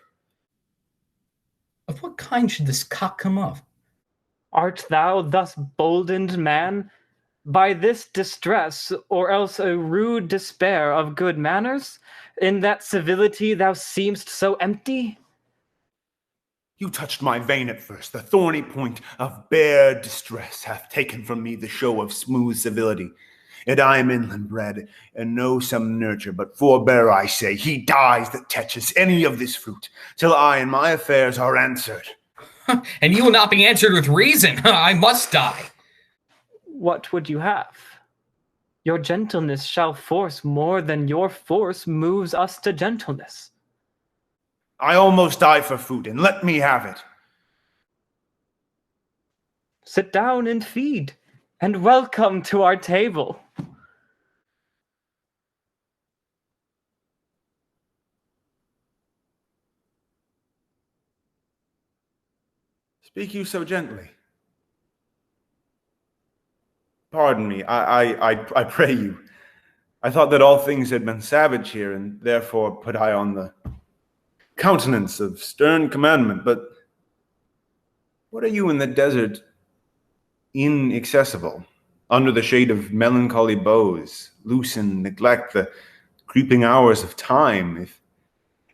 Of what kind should this cock come of? Art thou thus boldened, man, by this distress, or else a rude despair of good manners, in that civility thou seemst so empty? You touched my vein at first. The thorny point of bare distress hath taken from me the show of smooth civility. And I am inland bred, and know some nurture, but forbear, I say, he dies that touches any of this fruit, till I and my affairs are answered. And you will not be answered with reason. I must die. What would you have? Your gentleness shall force more than your force moves us to gentleness. I almost die for food, and let me have it. Sit down and feed, and welcome to our table. Speak you so gently? Pardon me, I pray you. I thought that all things had been savage here, and therefore put I on the countenance of stern commandment. But what are you in the desert inaccessible, under the shade of melancholy boughs, loose and neglect the creeping hours of time?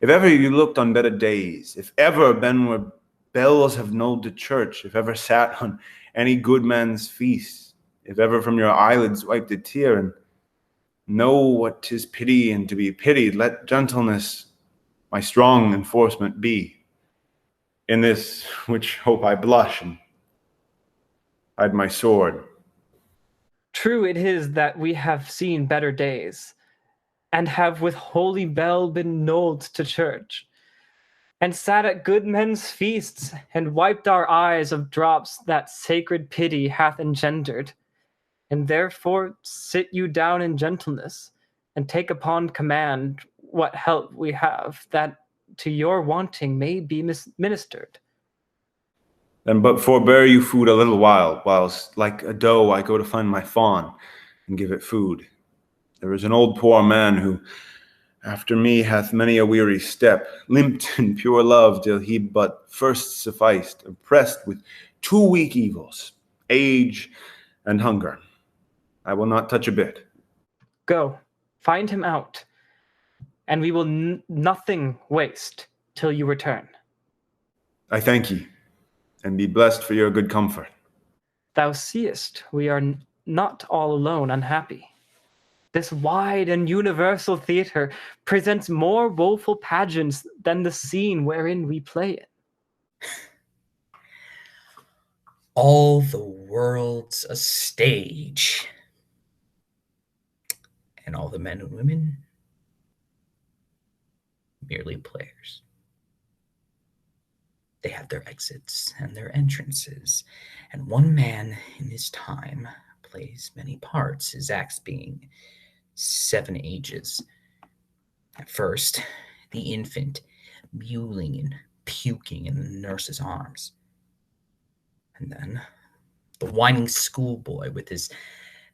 If ever you looked on better days, if ever been where bells have knolled to church, if ever sat on any good man's feast, if ever from your eyelids wiped a tear, and know what 'tis pity and to be pitied. Let gentleness my strong enforcement be. In this which hope I blush and hide my sword. True it is that we have seen better days, and have with holy bell been knolled to church, and sat at good men's feasts, and wiped our eyes of drops that sacred pity hath engendered. And therefore sit you down in gentleness, and take upon command what help we have, that to your wanting may be ministered. Then but forbear you food a little while, whilst like a doe I go to find my fawn, and give it food. There is an old poor man who, after me, hath many a weary step, limped in pure love till he but first sufficed, oppressed with two weak evils, age and hunger. I will not touch a bit. Go, find him out, and we will nothing waste till you return. I thank ye, and be blessed for your good comfort. Thou seest we are not all alone unhappy. This wide and universal theatre presents more woeful pageants than the scene wherein we play it. All the world's a stage, and all the men and women merely players. They have their exits and their entrances, and one man in his time plays many parts, his acts being 7 ages. At first, the infant mewling and puking in the nurse's arms. And then the whining schoolboy with his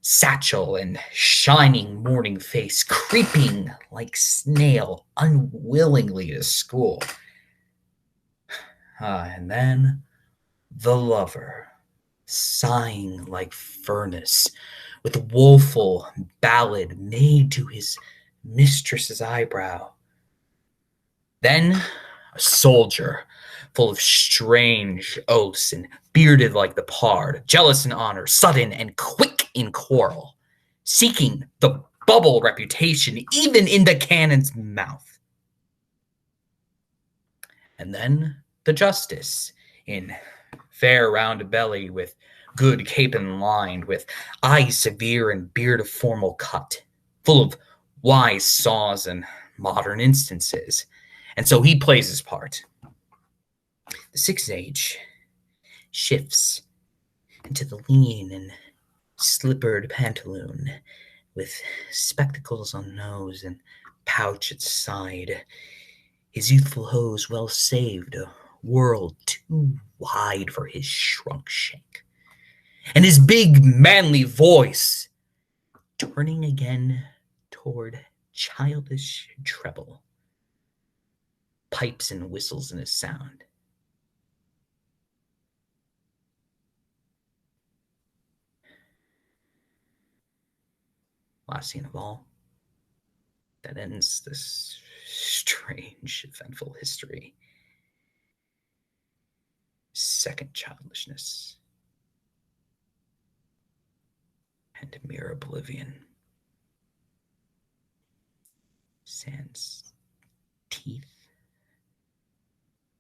satchel and shining morning face, creeping like snail unwillingly to school. And then the lover, sighing like furnace, with a woeful ballad made to his mistress's eyebrow. Then a soldier, full of strange oaths and bearded like the pard, jealous in honor, sudden and quick in quarrel, seeking the bubble reputation even in the cannon's mouth. And then the justice, in fair round belly, with good capon lined, with eyes severe and beard of formal cut, full of wise saws and modern instances. And so he plays his part. The 6th age shifts into the lean and slippered pantaloon, with spectacles on nose and pouch at side, his youthful hose well saved, a world too wide for his shrunk shank, and his big manly voice turning again toward childish treble, pipes and whistles in his sound. Last scene of all, that ends this strange, eventful history. Second childishness and mere oblivion. Sans teeth,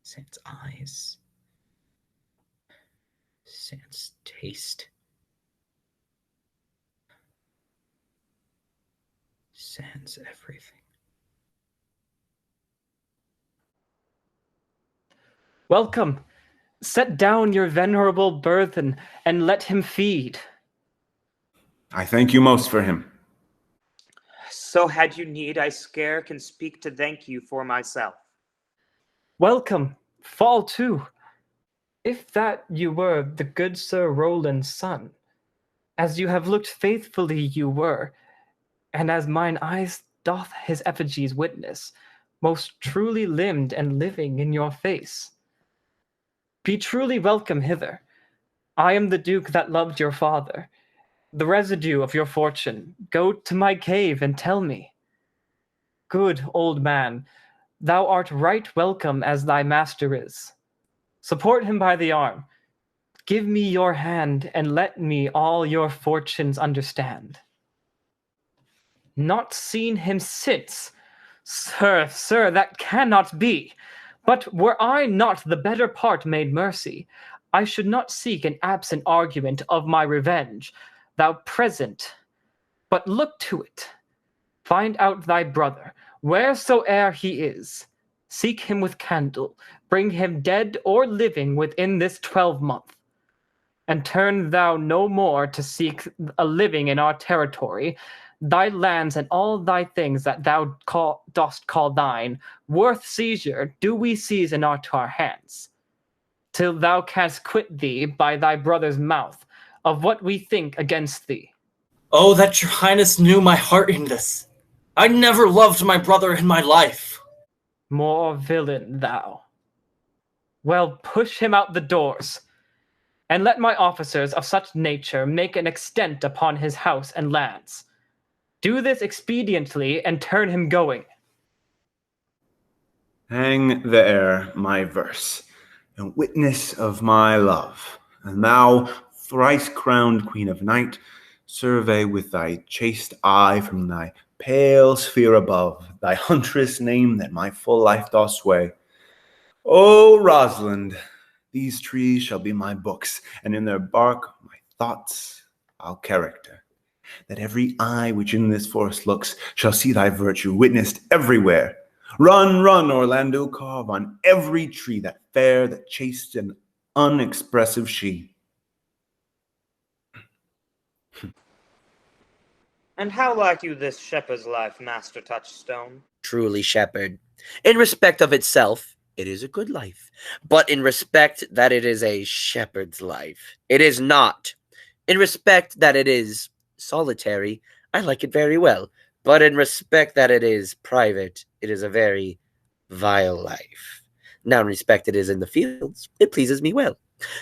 sans eyes, sans taste, sans everything. Welcome. Set down your venerable burthen, and let him feed. I thank you most for him. So had you need, I scare can speak to thank you for myself. Welcome. Fall to. If that you were the good Sir Roland's son, as you have looked faithfully you were, and as mine eyes doth his effigies witness, most truly limbed and living in your face. Be truly welcome hither. I am the Duke that loved your father. The residue of your fortune, go to my cave and tell me. Good old man, thou art right welcome as thy master is. Support him by the arm. Give me your hand, and let me all your fortunes understand. Not seen him since. Sir, that cannot be. But were I not the better part made mercy, I should not seek an absent argument of my revenge, thou present. But look to it. Find out thy brother, wheresoe'er he is. Seek him with candle, bring him dead or living within this 12-month. And turn thou no more to seek a living in our territory. Thy lands and all thy things that thou dost call thine, worth seizure, do we seize in our hands, till thou canst quit thee by thy brother's mouth of what we think against thee. Oh, that your highness knew my heart in this. I never loved my brother in my life. More villain thou. Well, push him out the doors, and let my officers of such nature make an extent upon his house and lands. Do this expediently, and turn him going. Hang there my verse, and witness of my love, and thou, thrice-crowned Queen of Night, survey with thy chaste eye from thy pale sphere above thy huntress name that my full life doth sway. O Rosalind, these trees shall be my books, and in their bark my thoughts I'll character, that every eye which in this forest looks shall see thy virtue witnessed everywhere. Run, run, Orlando, carve on every tree that fair, that chaste and unexpressive she. And how like you this shepherd's life, Master Touchstone? Truly, shepherd. In respect of itself, it is a good life. But in respect that it is a shepherd's life, it is not. In respect that it is solitary, I like it very well. But in respect that it is private, it is a very vile life. Now in respect it is in the fields, it pleases me well.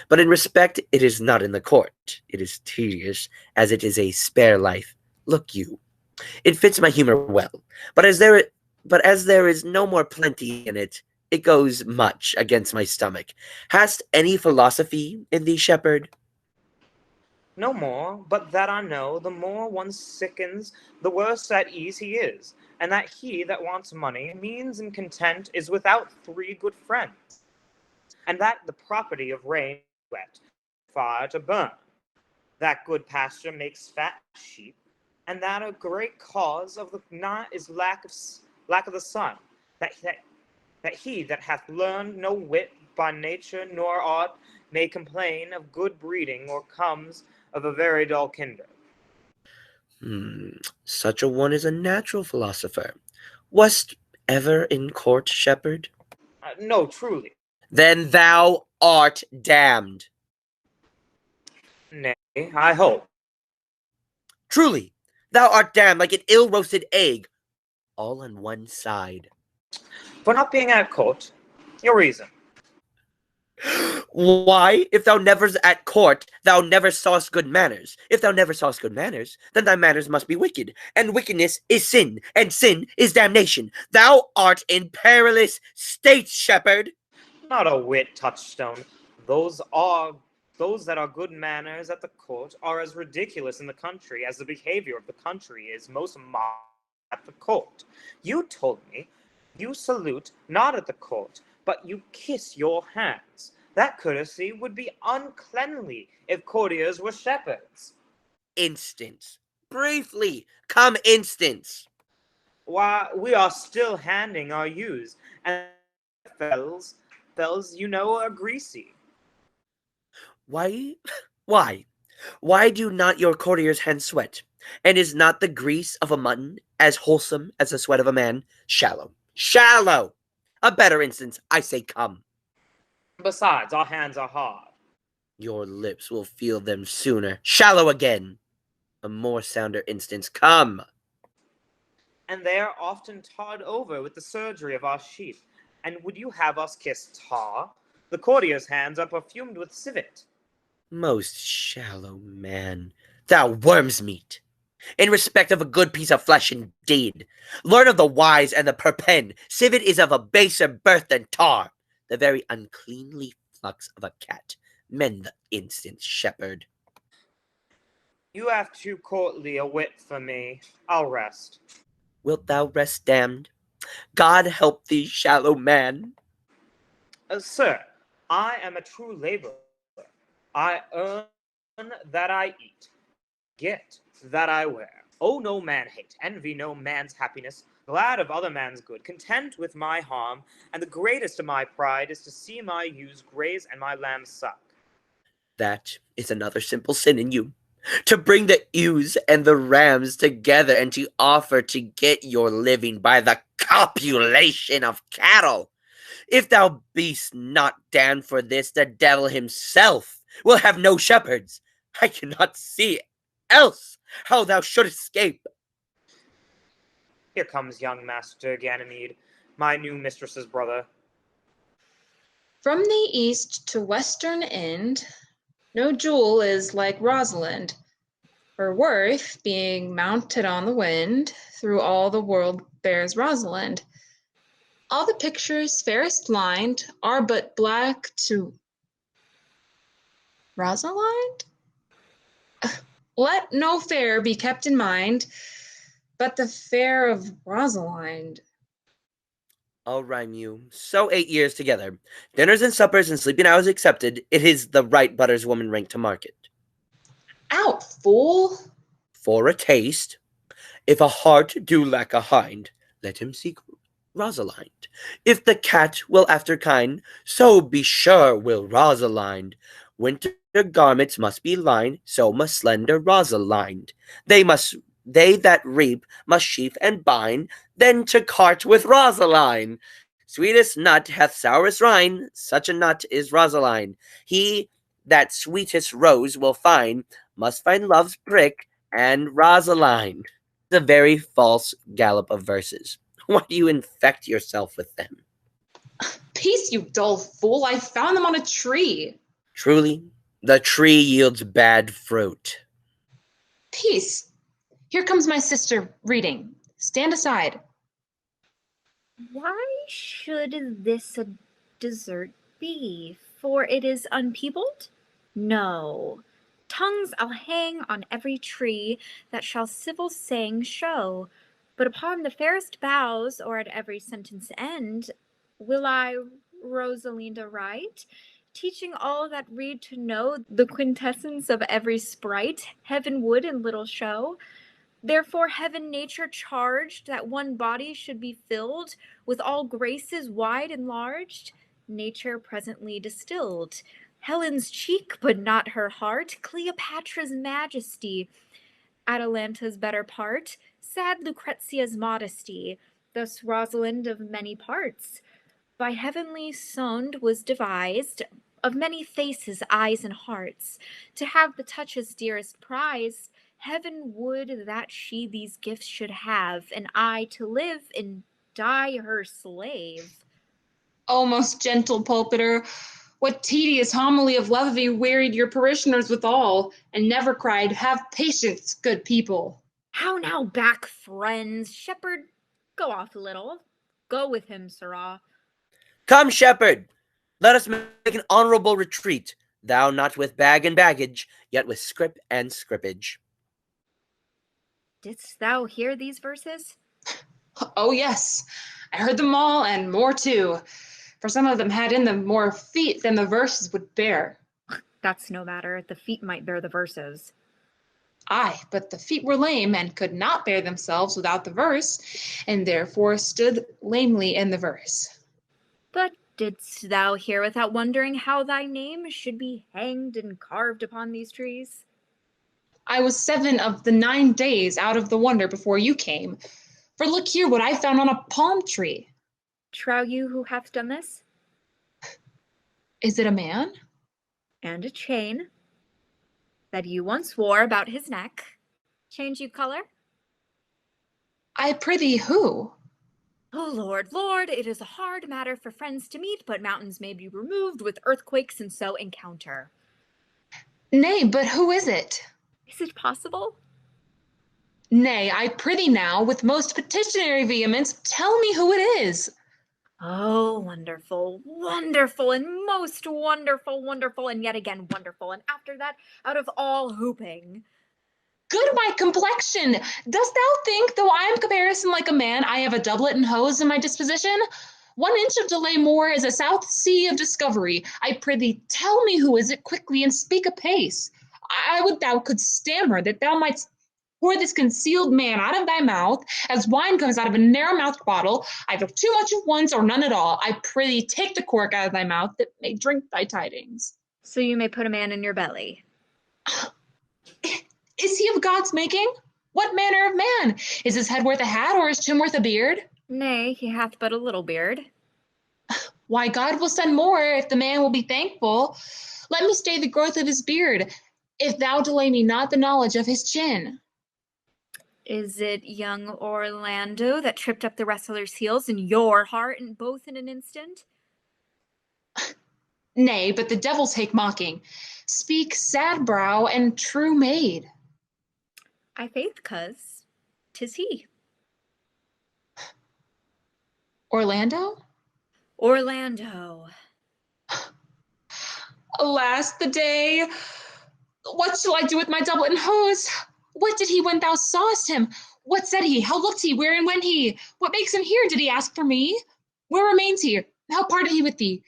But in respect it is not in the court, it is tedious, as it is a spare life. Look you, it fits my humor well, but as there is no more plenty in it, it goes much against my stomach. Hast any philosophy in thee, shepherd? No more, but that I know, the more one sickens, the worse at ease he is, and that he that wants money, means and content, is without 3 good friends, and that the property of rain wet, fire to burn, that good pasture makes fat sheep, and that a great cause of the not is lack of the sun, that he that hath learned no wit by nature nor art may complain of good breeding, or comes of a very dull kindred. Such a one is a natural philosopher. Wast ever in court, shepherd? No, truly. Then thou art damned. Nay, I hope. Truly, thou art damned like an ill-roasted egg, all on one side. For not being at court, your reason. Why, if thou never's at court, thou never sawest good manners. If thou never sawest good manners, then thy manners must be wicked, and wickedness is sin, and sin is damnation. Thou art in perilous state, shepherd. Not a whit, Touchstone. Those that are good manners at the court are as ridiculous in the country as the behavior of the country is most mock at the court. You told me you salute not at the court, but you kiss your hands. That courtesy would be uncleanly if courtiers were shepherds. Instance. Briefly, come instance. Why, we are still handing our ewes, and fells, you know, are greasy. Why do not your courtiers' hands sweat? And is not the grease of a mutton as wholesome as the sweat of a man? Shallow. A better instance, I say come. Besides, our hands are hard. Your lips will feel them sooner. Shallow again. A more sounder instance, come. And they are often tarred over with the surgery of our sheep. And would you have us kiss tar? The courtiers' hands are perfumed with civet. Most shallow man, thou worm's meat. In respect of a good piece of flesh indeed. Learn of the wise and the perpend. Civet is of a baser birth than tar. The very uncleanly flux of a cat. Mend the instance, shepherd. You have too courtly a wit for me. I'll rest. Wilt thou rest damned? God help thee, shallow man. Sir, I am a true laborer. I earn that I eat, get that I wear. Owe no man hate, envy no man's happiness, glad of other man's good, content with my harm, and the greatest of my pride is to see my ewes graze and my lambs suck. That is another simple sin in you. To bring the ewes and the rams together and to offer to get your living by the copulation of cattle. If thou beest not damned for this, the devil himself will have no shepherds. I cannot see else how thou shouldst escape. Here comes young Master Ganymede, my new mistress's brother. From the east to western end, no jewel is like Rosalind, her worth being mounted on the wind, through all the world bears Rosalind. All the pictures fairest lined are but black to Rosalind? Let no fair be kept in mind, but the fair of Rosalind. I'll rhyme you. So 8 years together. Dinners and suppers and sleeping hours accepted, it is the right butter's woman rank to market. Out, fool! For a taste, if a heart do lack a hind, let him seek Rosalind. If the cat will after kind, so be sure will Rosalind. Winter garments must be lined, so must slender Rosalind. They that reap must sheaf and bind, then to cart with Rosaline. Sweetest nut hath sourest rind, such a nut is Rosaline. He that sweetest rose will find, must find love's prick and Rosaline. The very false gallop of verses. Why do you infect yourself with them? Peace, you dull fool! I found them on a tree. Truly, the tree yields bad fruit. Peace! Here comes my sister reading. Stand aside. Why should this a dessert be? For it is unpeopled? No. Tongues I'll hang on every tree that shall civil saying show, but upon the fairest boughs, or at every sentence end, will I, Rosalinda, write, teaching all that read to know the quintessence of every sprite, heaven would in little show. Therefore heaven nature charged that one body should be filled with all graces wide enlarged, nature presently distilled. Helen's cheek, but not her heart, Cleopatra's majesty, Atalanta's better part, sad Lucretia's modesty, thus Rosalind of many parts, by heavenly sound was devised, of many faces, eyes, and hearts, to have the touches dearest prized. Heaven would that she these gifts should have, and I to live and die her slave. O most gentle pulpiter, what tedious homily of levity wearied your parishioners withal, and never cried, "Have patience, good people." How now back, friends? Shepherd, go off a little. Go with him, sirrah. Come, shepherd, let us make an honorable retreat, thou not with bag and baggage, yet with scrip and scrippage. Didst thou hear these verses? Oh, yes, I heard them all and more too, for some of them had in them more feet than the verses would bear. That's no matter. The feet might bear the verses. Aye, but the feet were lame and could not bear themselves without the verse, and therefore stood lamely in the verse. But didst thou hear without wondering how thy name should be hanged and carved upon these trees? I was 7 of the 9 days out of the wonder before you came. For look here what I found on a palm tree. Trow you who hath done this? Is it a man? And a chain that you once wore about his neck. Change you color? I prithee, who? Oh, Lord, Lord, it is a hard matter for friends to meet, but mountains may be removed with earthquakes and so encounter. Nay, but who is it? Is it possible? Nay, I prithee now, with most petitionary vehemence, tell me who it is. Oh, wonderful, wonderful, and most wonderful, wonderful, and yet again wonderful, and after that, out of all hooping. Good my complexion! Dost thou think, though I am comparison like a man, I have a doublet and hose in my disposition? 1 inch of delay more is a south sea of discovery. I prithee, tell me who is it quickly and speak apace. I would thou couldst stammer, that thou mightst pour this concealed man out of thy mouth, as wine comes out of a narrow-mouthed bottle, either too much at once or none at all. I prithee, take the cork out of thy mouth, that may drink thy tidings. So you may put a man in your belly. Is he of God's making? What manner of man? Is his head worth a hat, or his chin worth a beard? Nay, he hath but a little beard. Why, God will send more, if the man will be thankful. Let me stay the growth of his beard, if thou delay me not the knowledge of his chin. Is it young Orlando that tripped up the wrestler's heels in your heart, and both in an instant? Nay, but the devil take mocking. Speak, sad brow and true maid. I faith, coz, 'tis he. Orlando? Orlando. Alas, the day! What shall I do with my doublet and hose? What did he when thou sawest him? What said he? How looked he? Where and when he? What makes him here? Did he ask for me? Where remains he? How parted he with thee?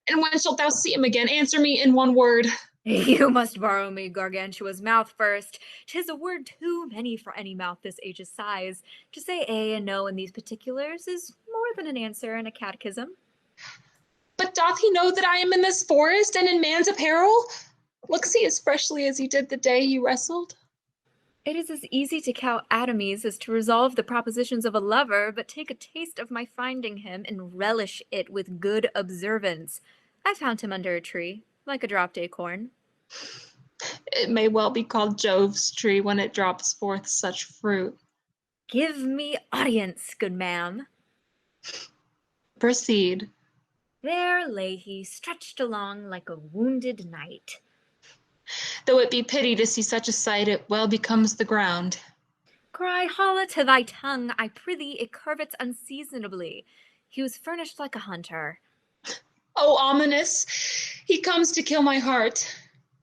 And when shalt thou see him again? Answer me in one word. You must borrow me Gargantua's mouth first. 'Tis a word too many for any mouth this age's size. To say A and no in these particulars is more than an answer in a catechism. But doth he know that I am in this forest and in man's apparel? Looks he as freshly as he did the day he wrestled? It is as easy to count atomies as to resolve the propositions of a lover, but take a taste of my finding him and relish it with good observance. I found him under a tree, like a dropped acorn. It may well be called Jove's tree when it drops forth such fruit. Give me audience, good ma'am. Proceed. There lay he, stretched along like a wounded knight. Though it be pity to see such a sight, it well becomes the ground. Cry holla to thy tongue, I prithee, it curvets unseasonably. He was furnished like a hunter. Oh, ominous! He comes to kill my heart.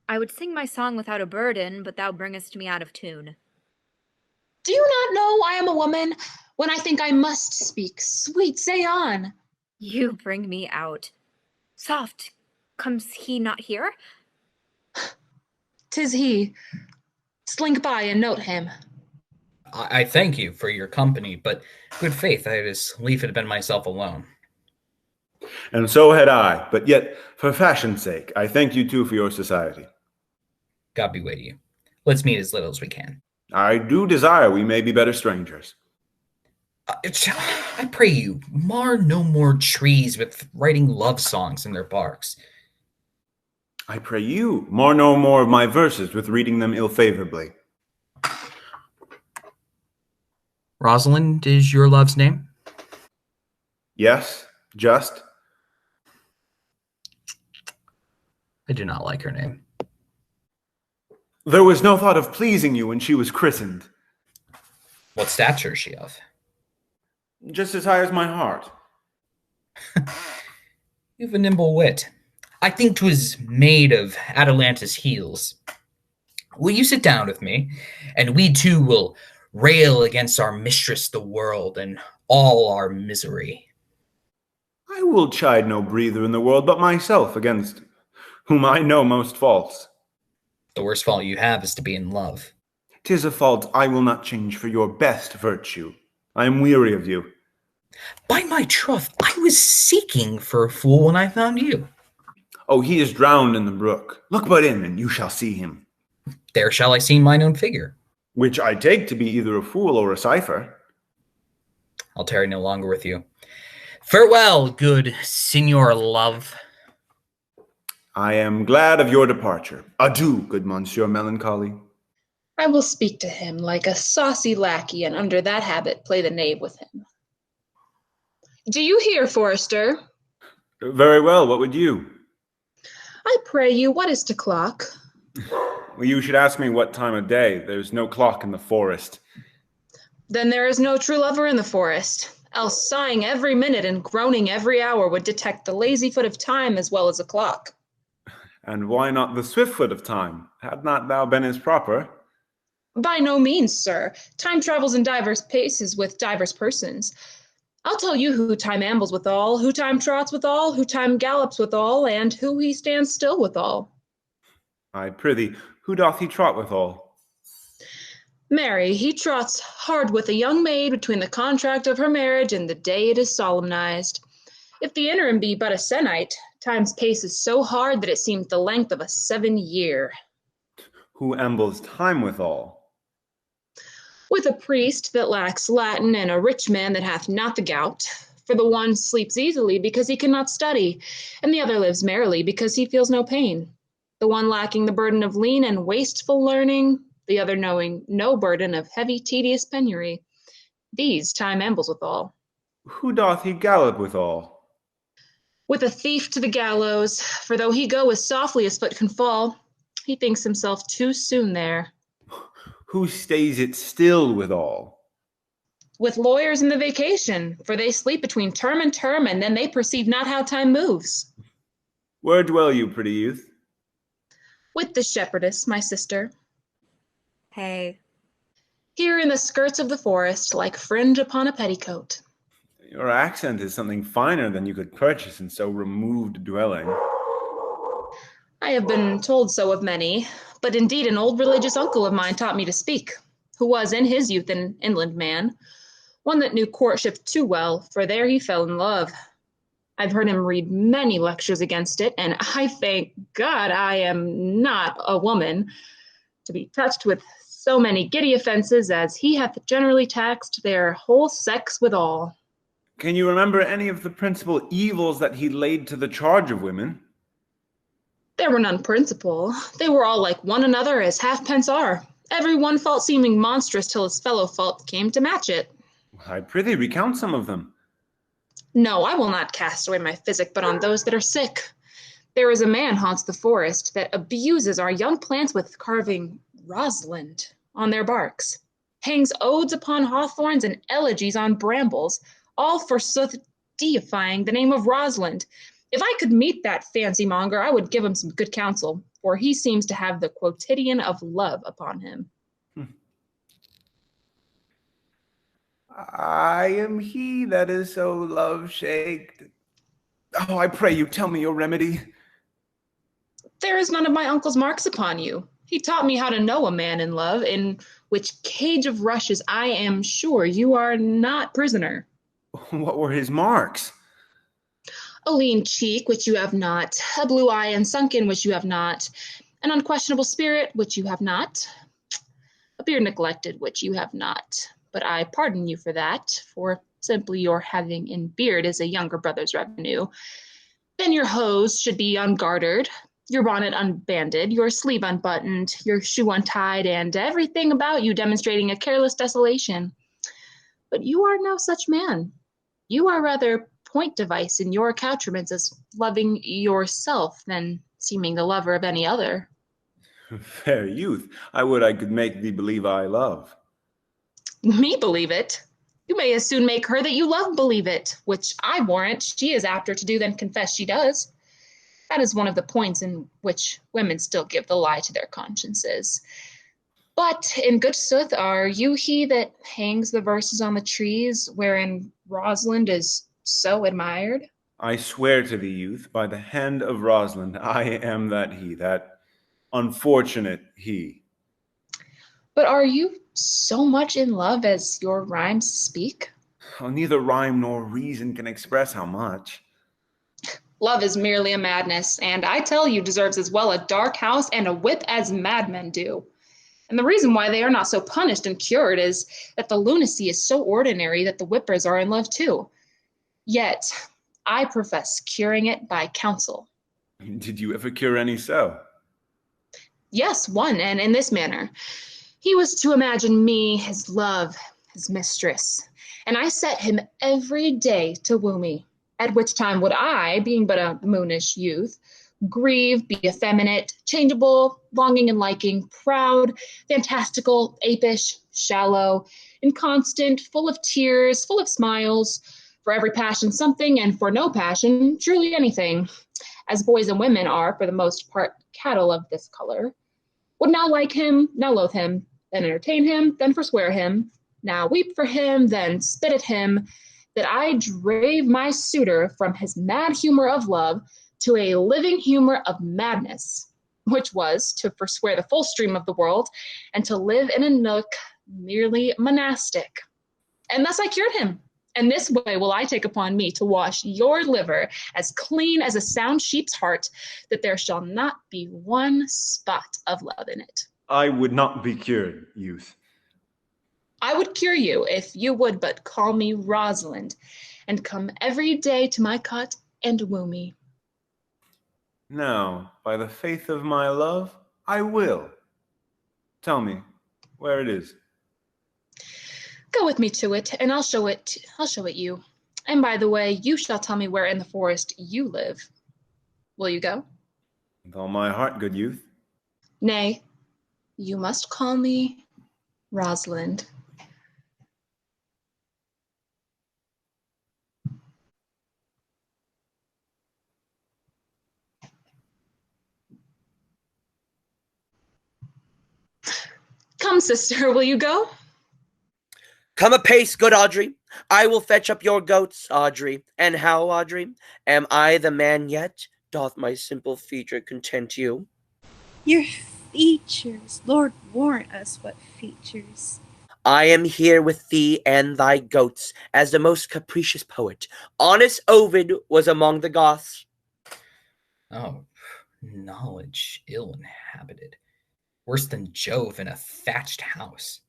I would sing my song without a burden, but thou bringest me out of tune. Do you not know I am a woman? When I think I must speak, sweet, say on. You bring me out. Soft, comes he not here? 'Tis he. Slink by and note him. I thank you for your company, but good faith, I'd as lief had been myself alone. And so had I, but yet, for fashion's sake, I thank you too for your society. God be with you. Let's meet as little as we can. I do desire we may be better strangers. I pray you, mar no more trees with writing love songs in their barks. I pray you, mar no more of my verses with reading them ill-favorably. Rosalind is your love's name? Yes, just. I do not like her name. There was no thought of pleasing you when she was christened. What stature is she of? Just as high as my heart. You've a nimble wit. I think 'twas made of Atalanta's heels. Will you sit down with me, and we two will rail against our mistress the world and all our misery? I will chide no breather in the world but myself, against whom I know most faults. The worst fault you have is to be in love. 'Tis a fault I will not change for your best virtue. I am weary of you. By my troth, I was seeking for a fool when I found you. Oh, he is drowned in the brook. Look but in, and you shall see him. There shall I see mine own figure. Which I take to be either a fool or a cipher. I'll tarry no longer with you. Farewell, good Signor Love. I am glad of your departure. Adieu, good Monsieur Melancholy. I will speak to him like a saucy lackey, and under that habit play the knave with him. Do you hear, Forester? Very well, what would you? I pray you, what is to clock? Well, you should ask me what time of day. There's no clock in the forest. Then there is no true lover in the forest, else sighing every minute and groaning every hour would detect the lazy foot of time as well as a clock. And why not the swift foot of time? Had not thou been as proper? By no means, sir. Time travels in diverse paces with diverse persons. I'll tell you who time ambles withal, who time trots withal, who time gallops withal, and who he stands still withal. I prithee, who doth he trot withal? Marry, he trots hard with a young maid between the contract of her marriage and the day it is solemnized. If the interim be but a sennight, time's pace is so hard that it seems the length of a 7-year. Who ambles time withal? With a priest that lacks Latin and a rich man that hath not the gout. For the one sleeps easily because he cannot study, and the other lives merrily because he feels no pain. The one lacking the burden of lean and wasteful learning, the other knowing no burden of heavy, tedious penury. These time ambles withal. Who doth he gallop withal? With a thief to the gallows, for though he go as softly as foot can fall, he thinks himself too soon there. Who stays it still withal? With lawyers in the vacation, for they sleep between term, and then they perceive not how time moves. Where dwell you, pretty youth? With the shepherdess, my sister. Hey. Here in the skirts of the forest, like fringe upon a petticoat. Your accent is something finer than you could purchase in so removed a dwelling. I have been told so of many, but indeed an old religious uncle of mine taught me to speak, who was in his youth an inland man, one that knew courtship too well, for there he fell in love. I've heard him read many lectures against it, and I thank God I am not a woman, to be touched with so many giddy offences as he hath generally taxed their whole sex withal. Can you remember any of the principal evils that he laid to the charge of women? There were none principal. They were all like one another as halfpence are, every one fault seeming monstrous till his fellow fault came to match it. I prithee recount some of them. No, I will not cast away my physic but on those that are sick. There is a man haunts the forest that abuses our young plants with carving Rosalind on their barks, hangs odes upon hawthorns and elegies on brambles, all forsooth deifying the name of Rosalind. If I could meet that fancy monger, I would give him some good counsel, for he seems to have the quotidian of love upon him. I am he that is so love-shaked. Oh, I pray you, tell me your remedy. There is none of my uncle's marks upon you. He taught me how to know a man in love, in which cage of rushes I am sure you are not prisoner. What were his marks? A lean cheek, which you have not, a blue eye unsunken, which you have not, an unquestionable spirit, which you have not, a beard neglected, which you have not. But I pardon you for that, for simply your having in beard is a younger brother's revenue. Then your hose should be ungartered, your bonnet unbanded, your sleeve unbuttoned, your shoe untied, and everything about you demonstrating a careless desolation. But you are no such man. You are rather point device in your accoutrements as loving yourself than seeming the lover of any other. Fair youth, I would I could make thee believe I love. Me believe it? You may as soon make her that you love believe it, which I warrant she is apter to do than confess she does. That is one of the points in which women still give the lie to their consciences. But in good sooth, are you he that hangs the verses on the trees wherein Rosalind is so admired? I swear to thee, youth, by the hand of Rosalind, I am that he, that unfortunate he. But are you so much in love as your rhymes speak? Oh, neither rhyme nor reason can express how much. Love is merely a madness, and I tell you deserves as well a dark house and a whip as madmen do. And the reason why they are not so punished and cured is that the lunacy is so ordinary that the whippers are in love too. Yet, I profess curing it by counsel. Did you ever cure any so? Yes, one, and in this manner. He was to imagine me his love, his mistress, and I set him every day to woo me, at which time would I, being but a moonish youth, grieve, be effeminate, changeable, longing and liking, proud, fantastical, apish, shallow, inconstant, full of tears, full of smiles, for every passion something, and for no passion truly anything, as boys and women are, for the most part, cattle of this color, would now like him, now loathe him, then entertain him, then forswear him, now weep for him, then spit at him, that I drave my suitor from his mad humor of love to a living humor of madness, which was to forswear the full stream of the world and to live in a nook merely monastic. And thus I cured him. And this way will I take upon me to wash your liver as clean as a sound sheep's heart, that there shall not be one spot of love in it. I would not be cured, youth. I would cure you if you would but call me Rosalind and come every day to my cot and woo me. Now, by the faith of my love, I will. Tell me where it is. Go with me to it, and I'll show it you. And by the way, you shall tell me where in the forest you live. Will you go? With all my heart, good youth. Nay, you must call me Rosalind. Come, sister, will you go? Come apace, good Audrey. I will fetch up your goats, Audrey. And how, Audrey? Am I the man yet? Doth my simple feature content you? Your features, Lord warrant us what features. I am here with thee and thy goats, as the most capricious poet. Honest Ovid was among the Goths. Oh, knowledge ill inhabited. Worse than Jove in a thatched house.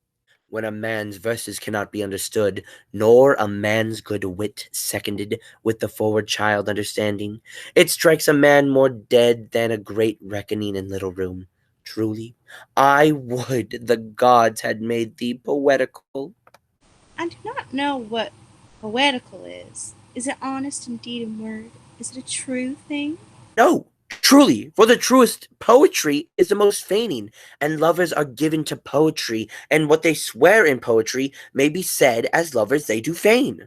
When a man's verses cannot be understood, nor a man's good wit seconded with the forward child understanding, it strikes a man more dead than a great reckoning in little room. Truly, I would the gods had made thee poetical. I do not know what poetical is. Is it honest in deed and word? Is it a true thing? No, truly, for the truest poetry is the most feigning, and lovers are given to poetry, and what they swear in poetry may be said as lovers they do feign.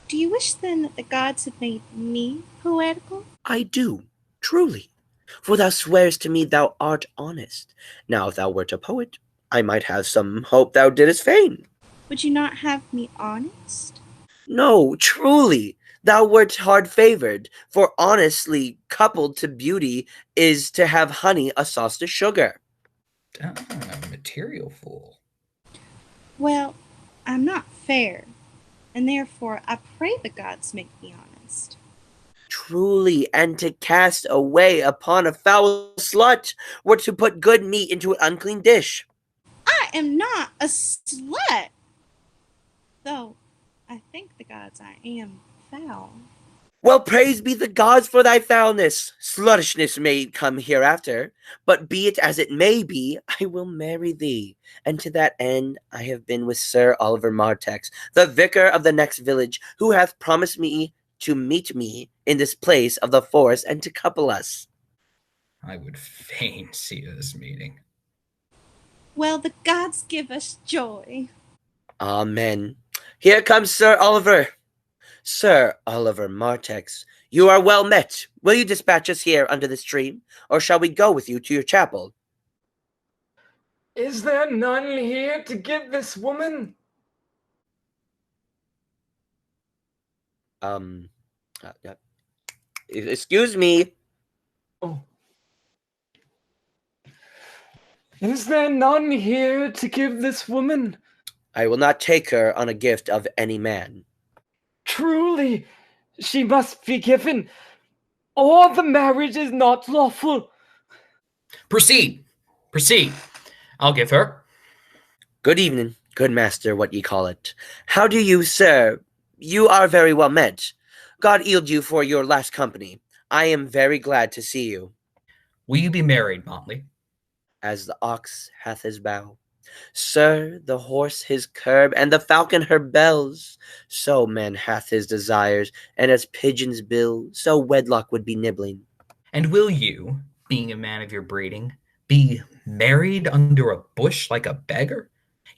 Do you wish then that the gods had made me poetical? I do, truly, for thou swearest to me thou art honest. Now if thou wert a poet, I might have some hope thou didst feign. Would you not have me honest? No, truly, thou wert hard-favored, for honestly coupled to beauty is to have honey a sauce to sugar. Material fool. Well, I'm not fair, and therefore I pray the gods make me honest. Truly, and to cast away upon a foul slut were to put good meat into an unclean dish. I am not a slut, though I think the gods I am foul. Well, praise be the gods for thy foulness. Sluttishness may come hereafter, but be it as it may be, I will marry thee. And to that end I have been with Sir Oliver Martext, the vicar of the next village, who hath promised me to meet me in this place of the forest and to couple us. I would fain see this meeting. Well, the gods give us joy. Amen. Here comes Sir Oliver. Sir Oliver Martext, you are well met. Will you dispatch us here under this tree, or shall we go with you to your chapel? Is there none here to give this woman? Excuse me. Oh. Is there none here to give this woman? I will not take her on a gift of any man. Truly, she must be given, or the marriage is not lawful. Proceed. I'll give her. Good evening, good master, what ye call it. How do you, sir? You are very well met. God yield you for your last company. I am very glad to see you. Will you be married, Motley? As the ox hath his bow, sir, the horse his curb, and the falcon her bells, so man hath his desires, and as pigeons bill, so wedlock would be nibbling. And will you, being a man of your breeding, be married under a bush like a beggar?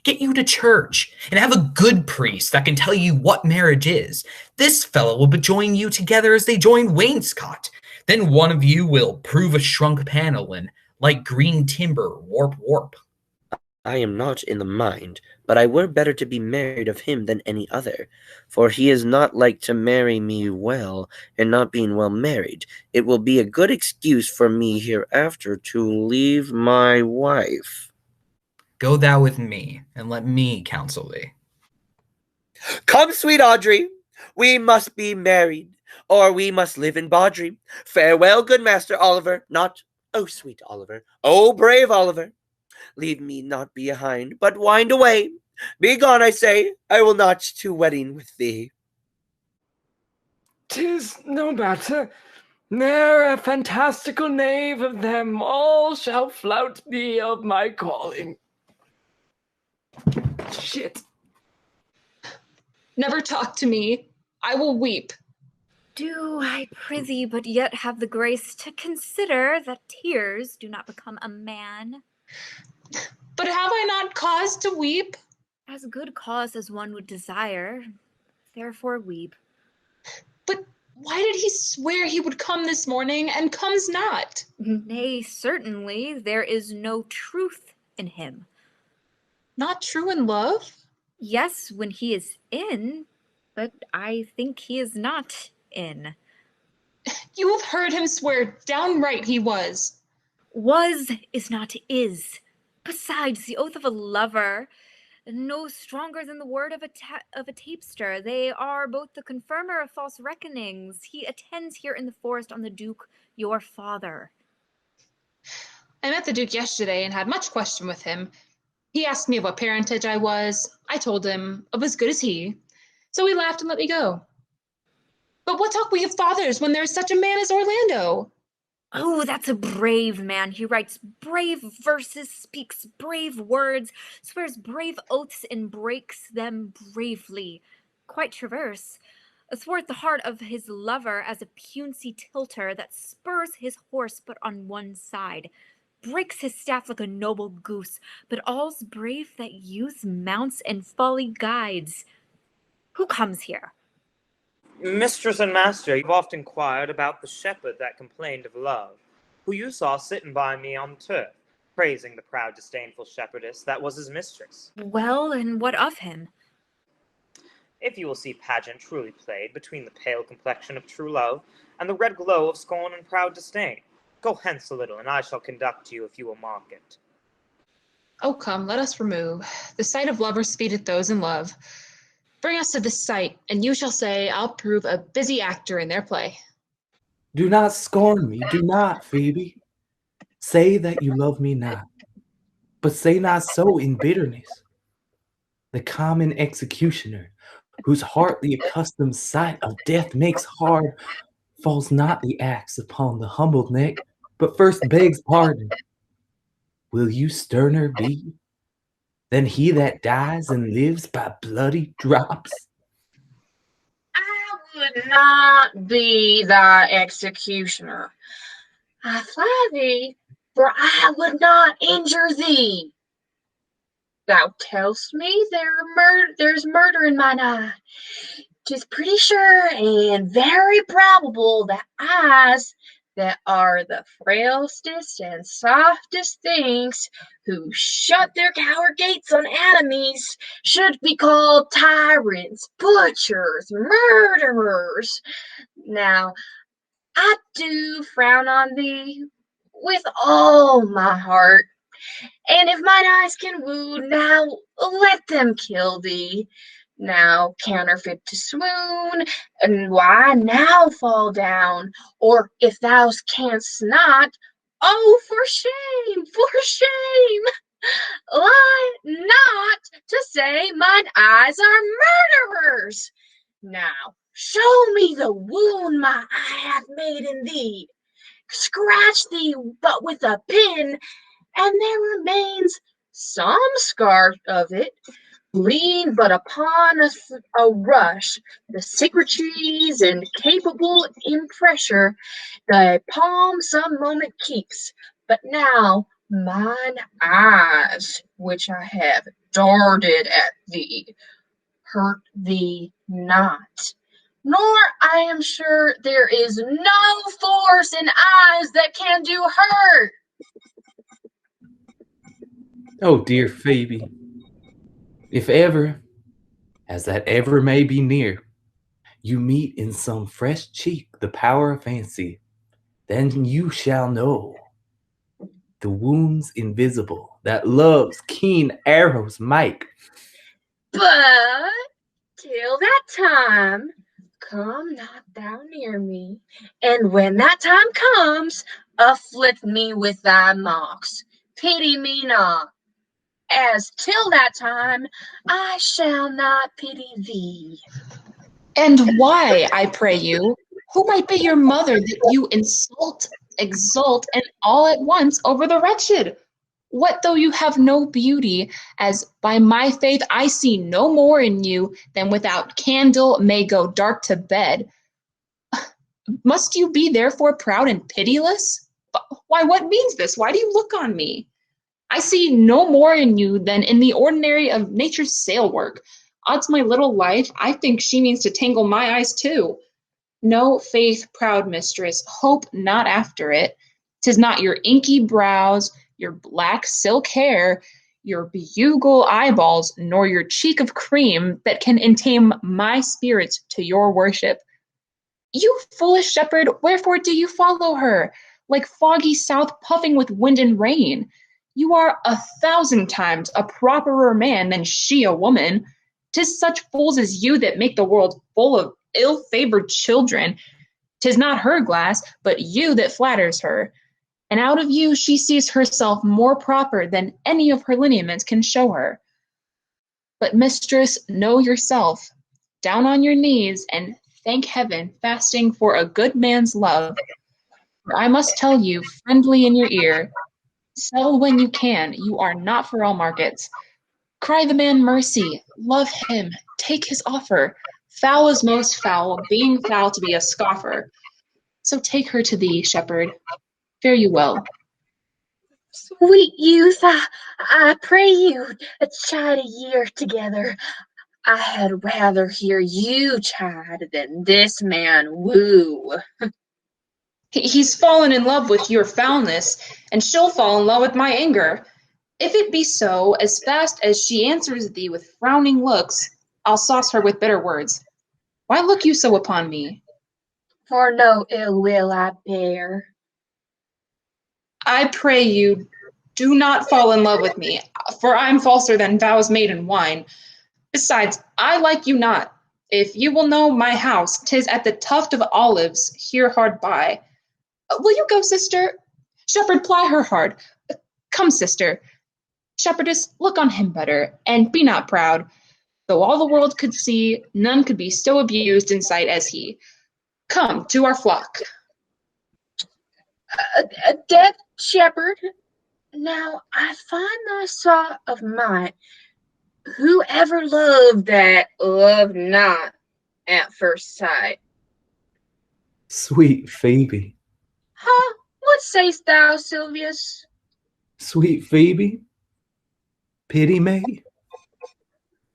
Get you to church, and have a good priest that can tell you what marriage is. This fellow will join you together as they join wainscot. Then one of you will prove a shrunk panel, and like green timber, warp. I am not in the mind, but I were better to be married of him than any other, for he is not like to marry me well, and not being well married, it will be a good excuse for me hereafter to leave my wife. Go thou with me, and let me counsel thee. Come, sweet Audrey, we must be married, or we must live in bawdry. Farewell, good master Oliver, not, oh sweet Oliver, oh brave Oliver. Leave me not behind, but wind away. Be gone, I say, I will not to wedding with thee. 'Tis no matter. Ne'er a fantastical knave of them all shall flout me of my calling. Shit. Never talk to me. I will weep. Do I prithee but yet have the grace to consider that tears do not become a man? But have I not cause to weep? As good cause as one would desire, therefore weep. But why did he swear he would come this morning, and comes not? Nay, certainly, there is no truth in him. Not true in love? Yes, when he is in, but I think he is not in. You have heard him swear downright he was. Was is not is. Besides, the oath of a lover, no stronger than the word of a tapster. They are both the confirmer of false reckonings. He attends here in the forest on the Duke, your father. I met the Duke yesterday and had much question with him. He asked me of what parentage I was. I told him of as good as he. So he laughed and let me go. But what talk we of fathers when there is such a man as Orlando? Oh, that's a brave man. He writes brave verses, speaks brave words, swears brave oaths, and breaks them bravely. Quite traverse. Athwart the heart of his lover as a puny tilter that spurs his horse but on one side. Breaks his staff like a noble goose, but all's brave that youth mounts and folly guides. Who comes here? Mistress and master, you've oft inquired about the shepherd that complained of love, who you saw sitting by me on the turf, praising the proud disdainful shepherdess that was his mistress. Well, and what of him? If you will see pageant truly played between the pale complexion of true love and the red glow of scorn and proud disdain, go hence a little, and I shall conduct you if you will mark it. Oh, come, let us remove. The sight of lovers feedeth those in love. Bring us to this sight, and you shall say I'll prove a busy actor in their play. Do not scorn me, do not, Phoebe. Say that you love me not, but say not so in bitterness. The common executioner, whose heart the accustomed sight of death makes hard, falls not the axe upon the humbled neck, but first begs pardon. Will you sterner be than he that dies and lives by bloody drops? I would not be thy executioner. I fly thee, for I would not injure thee. Thou tell'st me there's murder in mine eye. 'Tis pretty sure and very probable that eyes that are the frailest and softest things, who shut their coward gates on enemies, should be called tyrants, butchers, murderers. Now, I do frown on thee with all my heart, and if mine eyes can wound, now let them kill thee. Now counterfeit to swoon, and why now fall down? Or if thou canst not, oh, for shame, for shame! Lie not to say mine eyes are murderers. Now show me the wound my eye hath made in thee. Scratch thee but with a pin, and there remains some scar of it. Lean but upon a rush, the cicatrices and capable in pressure, thy palm some moment keeps. But now mine eyes, which I have darted at thee, hurt thee not. Nor I am sure there is no force in eyes that can do hurt. Oh, dear Phoebe, if ever, as that ever may be near, you meet in some fresh cheek the power of fancy, then you shall know the wounds invisible that love's keen arrows make. But till that time, come not thou near me, and when that time comes, afflict me with thy mocks. Pity me not, as till that time I shall not pity thee. And why, I pray you, who might be your mother that you insult, exult, and all at once over the wretched? What though you have no beauty, as by my faith I see no more in you than without candle may go dark to bed? Must you be therefore proud and pitiless? Why, what means this? Why do you look on me? I see no more in you than in the ordinary of nature's sail work. Odds my little life, I think she means to tangle my eyes too. No, faith, proud mistress, hope not after it. 'Tis not your inky brows, your black silk hair, your bugle eyeballs, nor your cheek of cream that can entame my spirits to your worship. You foolish shepherd, wherefore do you follow her, like foggy south puffing with wind and rain? You are 1,000 times a properer man than she a woman. 'Tis such fools as you that make the world full of ill-favored children. 'Tis not her glass, but you that flatters her. And out of you she sees herself more proper than any of her lineaments can show her. But mistress, know yourself. Down on your knees and thank heaven, fasting for a good man's love. For I must tell you, friendly in your ear, sell when you can, you are not for all markets. Cry the man mercy, love him, take his offer. Foul is most foul, being foul to be a scoffer. So take her to thee, shepherd. Fare you well. Sweet youth, I pray you, chide a year together. I had rather hear you chide than this man woo. He's fallen in love with your foulness, and she'll fall in love with my anger. If it be so, as fast as she answers thee with frowning looks, I'll sauce her with bitter words. Why look you so upon me? For no ill will I bear. I pray you, do not fall in love with me, for I am falser than vows made in wine. Besides, I like you not. If you will know my house, 'tis at the tuft of olives, here hard by. Will you go, sister? Shepherd, ply her hard. Come, sister. Shepherdess, look on him better, and be not proud. Though all the world could see, none could be so abused in sight as he. Come to our flock. Dead shepherd, now I find thy sort of might. Whoever loved that loved not at first sight. Sweet Phoebe. Huh? What sayst thou, Silvius? Sweet Phoebe. Pity me.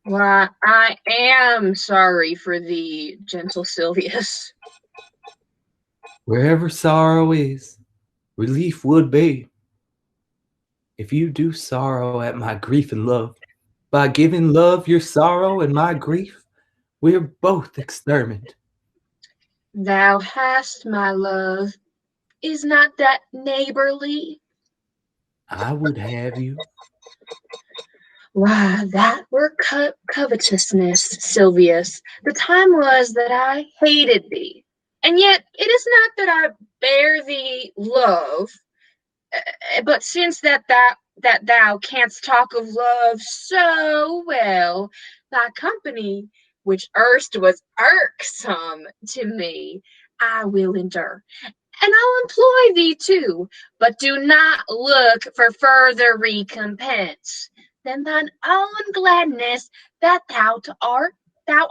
Why, I am sorry for thee, gentle Silvius. Wherever sorrow is, relief would be. If you do sorrow at my grief and love, by giving love your sorrow and my grief, we're both extermined. Thou hast my love. Is not that neighborly? I would have you. Why, that were covetousness, Silvius. The time was that I hated thee. And yet it is not that I bear thee love, but since that thou canst talk of love so well, thy company, which erst was irksome to me, I will endure. And I'll employ thee too, but do not look for further recompense than thine own gladness that thou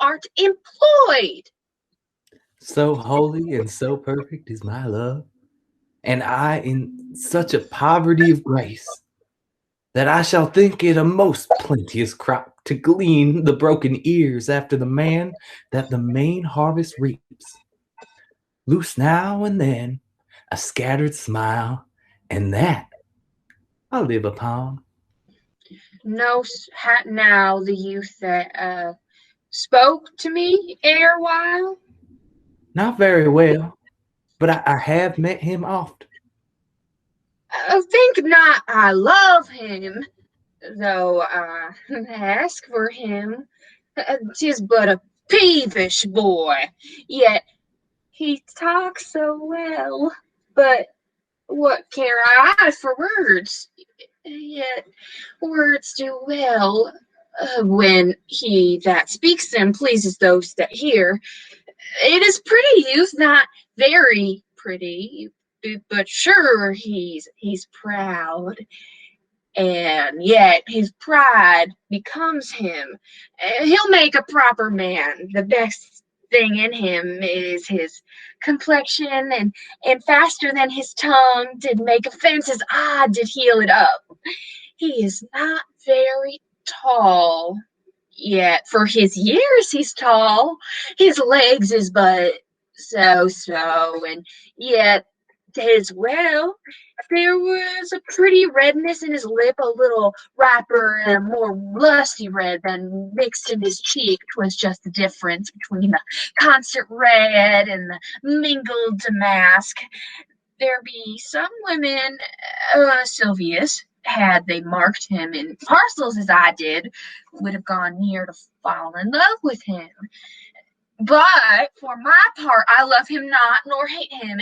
art employed. So holy and so perfect is my love, and I in such a poverty of grace, that I shall think it a most plenteous crop to glean the broken ears after the man that the main harvest reaps. Loose now and then a scattered smile, and that I live upon. No, now the youth that spoke to me erewhile? Not very well, but I have met him oft. Think not I love him, though I ask for him. 'Tis but a peevish boy, yet he talks so well. But what care I for words? Yet words do well when he that speaks them pleases those that hear. It is pretty youth, not very pretty, but sure he's proud, and yet his pride becomes him. He'll make a proper man. The best thing in him is his complexion, and faster than his tongue did make offenses, did heal it up. He is not very tall, yet for his years he's tall. His legs is but so, and yet as well. There was a pretty redness in his lip, a little riper and a more lusty red than mixed in his cheek. 'Twas just the difference between the constant red and the mingled damask. There be some women, Silvius, had they marked him in parcels as I did, would have gone near to fall in love with him. But for my part, I love him not, nor hate him,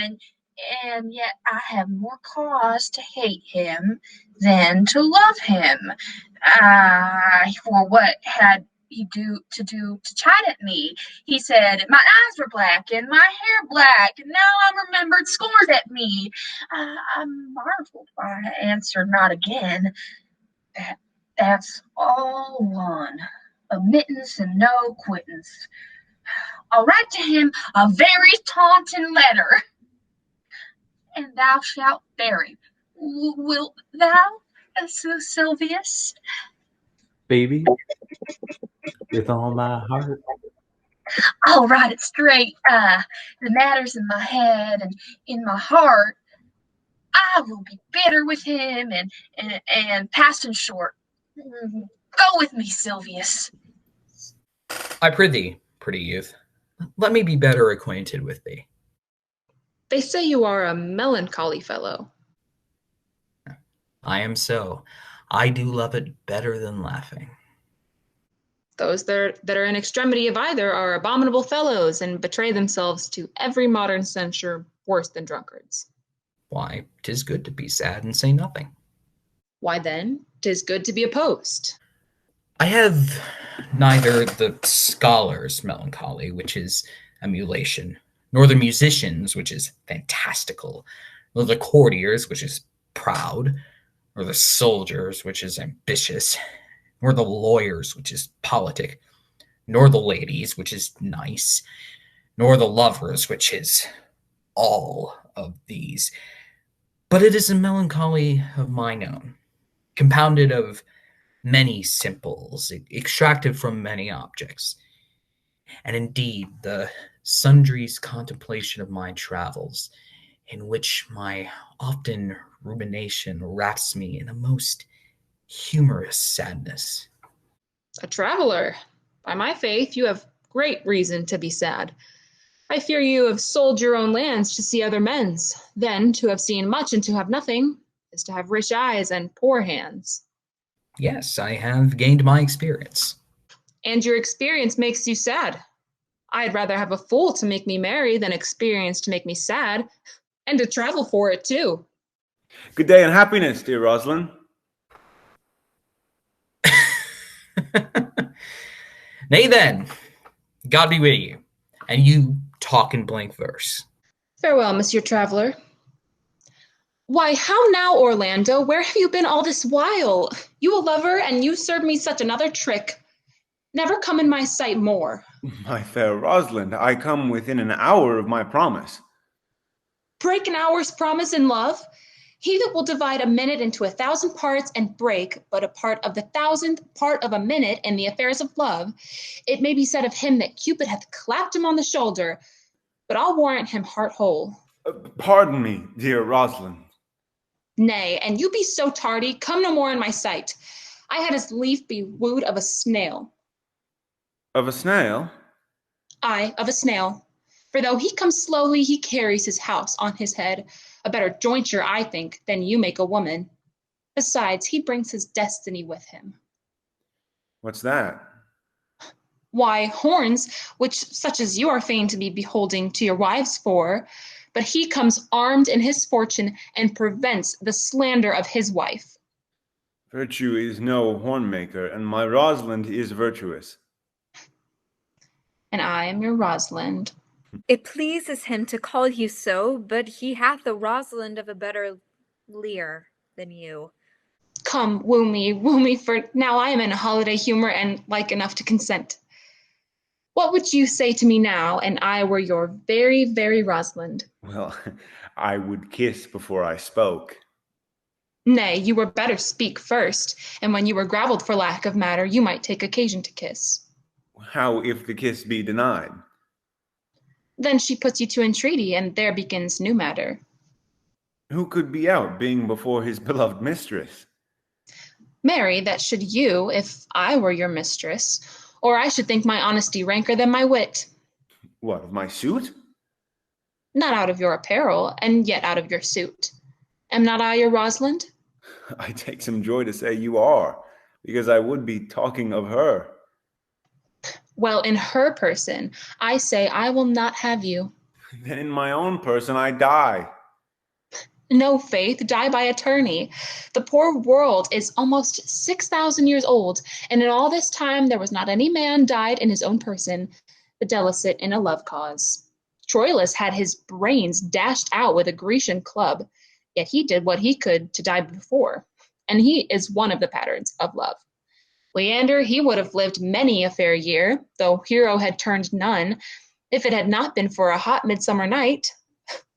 and yet I have more cause to hate him than to love him. For what had he do to chide at me? He said my eyes were black and my hair black, and now I remembered scores at me. I marveled why I answered not again. That's all one. Admittance and no quittance. I'll write to him a very taunting letter, and thou shalt bear it. Wilt thou, Silvius? Baby, with all my heart. I'll write it straight. The matter's in my head and in my heart. I will be bitter with him and passing short. Go with me, Silvius. I prithee, pretty youth, let me be better acquainted with thee. They say you are a melancholy fellow. I am so. I do love it better than laughing. Those that are in extremity of either are abominable fellows and betray themselves to every modern censure worse than drunkards. Why, 'tis good to be sad and say nothing. Why then, 'tis good to be opposed. I have neither the scholar's melancholy, which is emulation, nor the musician's, which is fantastical, nor the courtier's, which is proud, nor the soldier's, which is ambitious, nor the lawyer's, which is politic, nor the lady's, which is nice, nor the lover's, which is all of these. But it is a melancholy of mine own, compounded of many simples, extracted from many objects. And indeed, the sundry's contemplation of my travels, in which my often rumination wraps me in a most humorous sadness. A traveler, by my faith, you have great reason to be sad. I fear you have sold your own lands to see other men's. Then, to have seen much and to have nothing is to have rich eyes and poor hands. Yes, I have gained my experience. And your experience makes you sad. I'd rather have a fool to make me merry than experience to make me sad, and to travel for it, too. Good day and happiness, dear Rosalind. Nay then, God be with you, and you talk in blank verse. Farewell, Monsieur Traveler. Why, how now, Orlando? Where have you been all this while? You a lover, and you serve me such another trick. Never come in my sight more. My fair Rosalind, I come within an hour of my promise. Break an hour's promise in love? He that will divide a minute into 1,000 parts and break but a part of the 1,000th part of a minute in the affairs of love, it may be said of him that Cupid hath clapped him on the shoulder, but I'll warrant him heart whole. Pardon me, dear Rosalind. Nay, and you be so tardy, come no more in my sight. I had his leaf be wooed of a snail. Of a snail? Aye, of a snail. For though he comes slowly, he carries his house on his head. A better jointure, I think, than you make a woman. Besides, he brings his destiny with him. What's that? Why, horns, which such as you are fain to be beholding to your wives for, but he comes armed in his fortune and prevents the slander of his wife. Virtue is no hornmaker, and my Rosalind is virtuous. And I am your Rosalind. It pleases him to call you so, but he hath a Rosalind of a better leer than you. Come, woo me, for now I am in a holiday humor and like enough to consent. What would you say to me now, and I were your very, very Rosalind? Well, I would kiss before I spoke. Nay, you were better speak first, and when you were gravelled for lack of matter, you might take occasion to kiss. How if the kiss be denied? Then she puts you to entreaty, and there begins new matter. Who could be out, being before his beloved mistress? Marry, that should you, if I were your mistress, or I should think my honesty ranker than my wit. What, of my suit? Not out of your apparel, and yet out of your suit. Am not I your Rosalind? I take some joy to say you are, because I would be talking of her. Well, in her person, I say I will not have you. Then in my own person I die. No, Faith, die by attorney. The poor world is almost 6,000 years old, and in all this time there was not any man died in his own person, videlicet in a love cause. Troilus had his brains dashed out with a Grecian club, yet he did what he could to die before, and he is one of the patterns of love. Leander, he would have lived many a fair year, though Hero had turned nun, if it had not been for a hot midsummer night.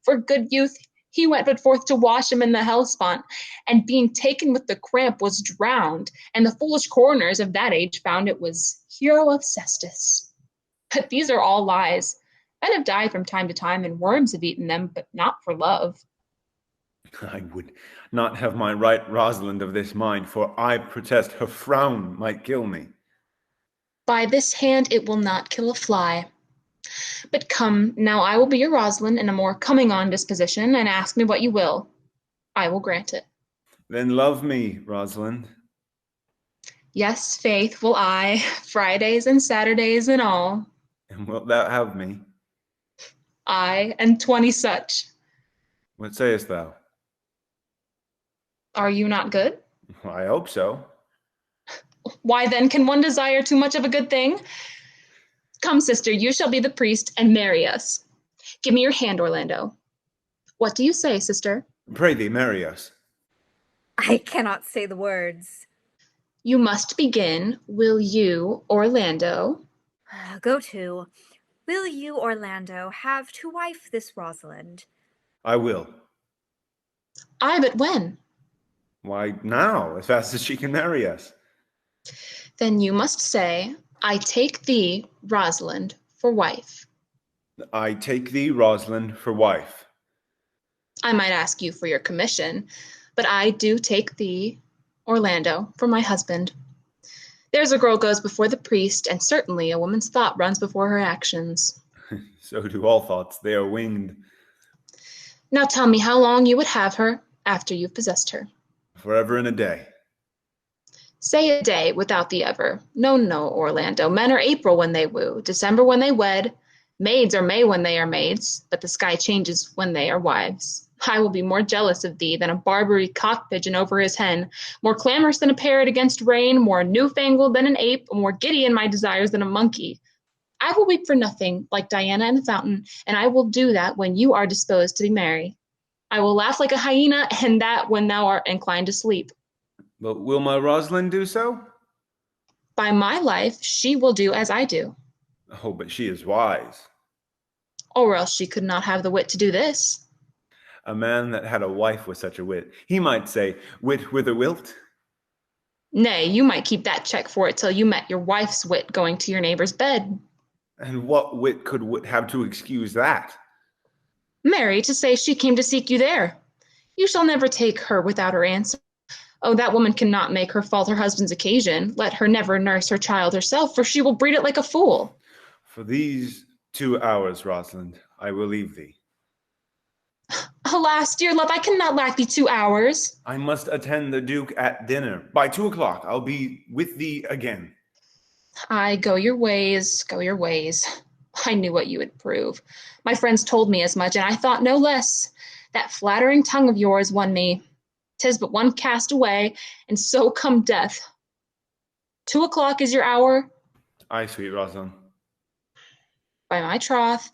For good youth, he went but forth to wash him in the Hellespont, and being taken with the cramp was drowned, and the foolish coroners of that age found it was Hero of Cestus. But these are all lies. Men have died from time to time, and worms have eaten them, but not for love. I would not have my right Rosalind of this mind, for I protest her frown might kill me. By this hand it will not kill a fly. But come, now I will be your Rosalind in a more coming-on disposition, and ask me what you will. I will grant it. Then love me, Rosalind. Yes, Faith, will I, Fridays and Saturdays and all. And wilt thou have me? I, and 20 such. What sayest thou? Are you not good? I hope so. Why then can one desire too much of a good thing? Come, sister, you shall be the priest and marry us. Give me your hand, Orlando. What do you say, sister? Pray thee, marry us. I cannot say the words. You must begin, will you, Orlando? Go to. Will you, Orlando, have to wife this Rosalind? I will. Aye, but when? Why, now, as fast as she can marry us. Then you must say, I take thee, Rosalind, for wife. I take thee, Rosalind, for wife. I might ask you for your commission, but I do take thee, Orlando, for my husband. There's a girl goes before the priest, and certainly a woman's thought runs before her actions. So do all thoughts, they are winged. Now tell me how long you would have her after you've possessed her. Forever and a day. Say a day without the ever. No, Orlando. Men are April when they woo, December when they wed. Maids are May when they are maids, but the sky changes when they are wives. I will be more jealous of thee than a Barbary cock-pigeon over his hen, more clamorous than a parrot against rain, more newfangled than an ape, more giddy in my desires than a monkey. I will weep for nothing, like Diana in the fountain, and I will do that when you are disposed to be merry. I will laugh like a hyena, and that when thou art inclined to sleep. But will my Rosalind do so? By my life, she will do as I do. Oh, but she is wise. Or else she could not have the wit to do this. A man that had a wife with such a wit, he might say, wit whither wilt? Nay, you might keep that check for it till you met your wife's wit going to your neighbor's bed. And what wit could wit have to excuse that? Marry, to say she came to seek you there. You shall never take her without her answer. Oh, that woman cannot make her fault her husband's occasion. Let her never nurse her child herself, for she will breed it like a fool. For these 2 hours, Rosalind, I will leave thee. Alas, dear love, I cannot lack thee 2 hours. I must attend the Duke at dinner. By 2 o'clock, I'll be with thee again. Ay, go your ways, go your ways. I knew what you would prove. My friends told me as much, and I thought no less. That flattering tongue of yours won me. 'Tis but one cast away, and so come death. 2 o'clock is your hour? Aye, sweet Rosalind. By my troth,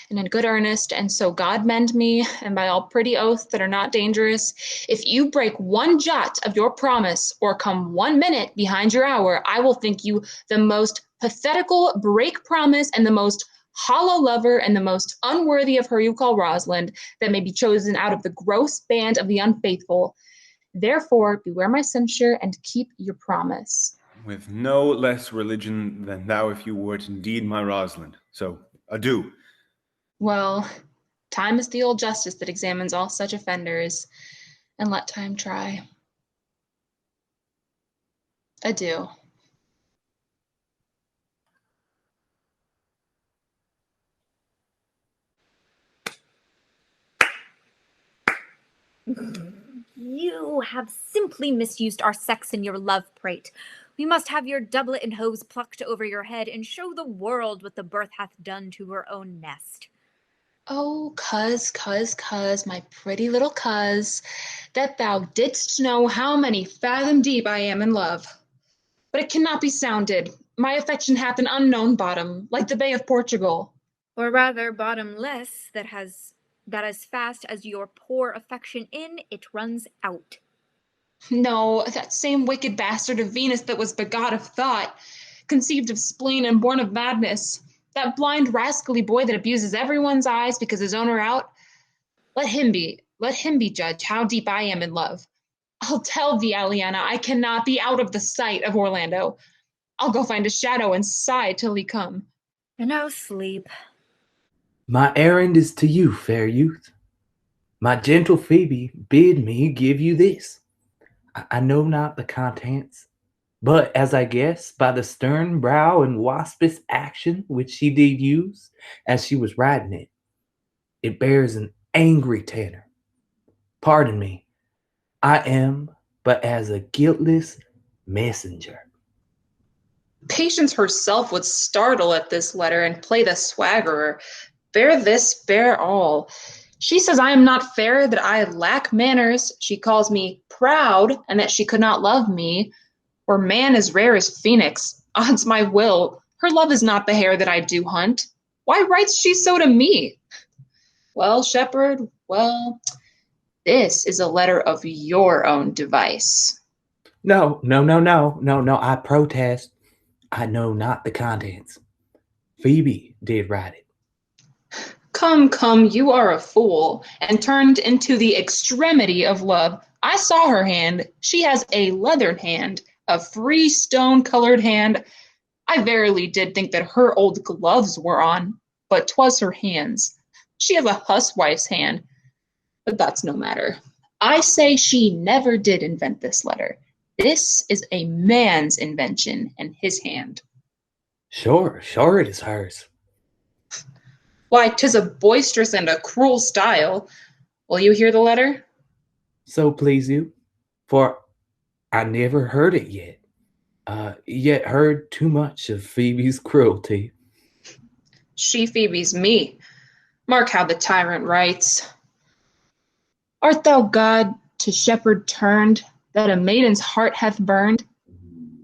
and in good earnest, and so God mend me, and by all pretty oaths that are not dangerous, if you break one jot of your promise, or come 1 minute behind your hour, I will think you the most pathetical break promise, and the most hollow lover, and the most unworthy of her you call Rosalind, that may be chosen out of the gross band of the unfaithful. Therefore, beware my censure, and keep your promise. With no less religion than thou if you wert indeed my Rosalind. So, adieu. Well, time is the old justice that examines all such offenders, and let time try. Adieu. You have simply misused our sex in your love prate. We must have your doublet and hose plucked over your head, and show the world what the birth hath done to her own nest. Oh, cuz, my pretty little cuz, that thou didst know how many fathom deep I am in love. But it cannot be sounded. My affection hath an unknown bottom, like the Bay of Portugal. Or rather bottomless, that as fast as your pour affection in, it runs out. No, that same wicked bastard of Venus that was begot of thought, conceived of spleen and born of madness, that blind rascally boy that abuses everyone's eyes because his own are out, let him be judge how deep I am in love. I'll tell thee, Aliana, I cannot be out of the sight of Orlando. I'll go find a shadow and sigh till he come. And now sleep. My errand is to you, fair youth. My gentle Phoebe bid me give you this. I know not the contents, but as I guess by the stern brow and waspish action which she did use as she was writing it, it bears an angry tenor. Pardon me, I am but as a guiltless messenger. Patience herself would startle at this letter and play the swaggerer. Bear this, bear all. She says I am not fair, that I lack manners. She calls me proud, and that she could not love me. For man as rare as phoenix, odds my will, her love is not the hare that I do hunt. Why writes she so to me? Well, shepherd, well, this is a letter of your own device. No, I protest. I know not the contents. Phoebe did write it. Come, you are a fool, and turned into the extremity of love. I saw her hand. She has a leathern hand, a free stone-colored hand. I verily did think that her old gloves were on, but 'twas her hands. She has a huswife's hand, but that's no matter. I say she never did invent this letter. This is a man's invention and his hand. Sure it is hers. Why, 'tis a boisterous and a cruel style. Will you hear the letter? So please you, for I never heard it yet heard too much of Phoebe's cruelty. She Phoebe's me. Mark how the tyrant writes. Art thou God to shepherd turned, that a maiden's heart hath burned?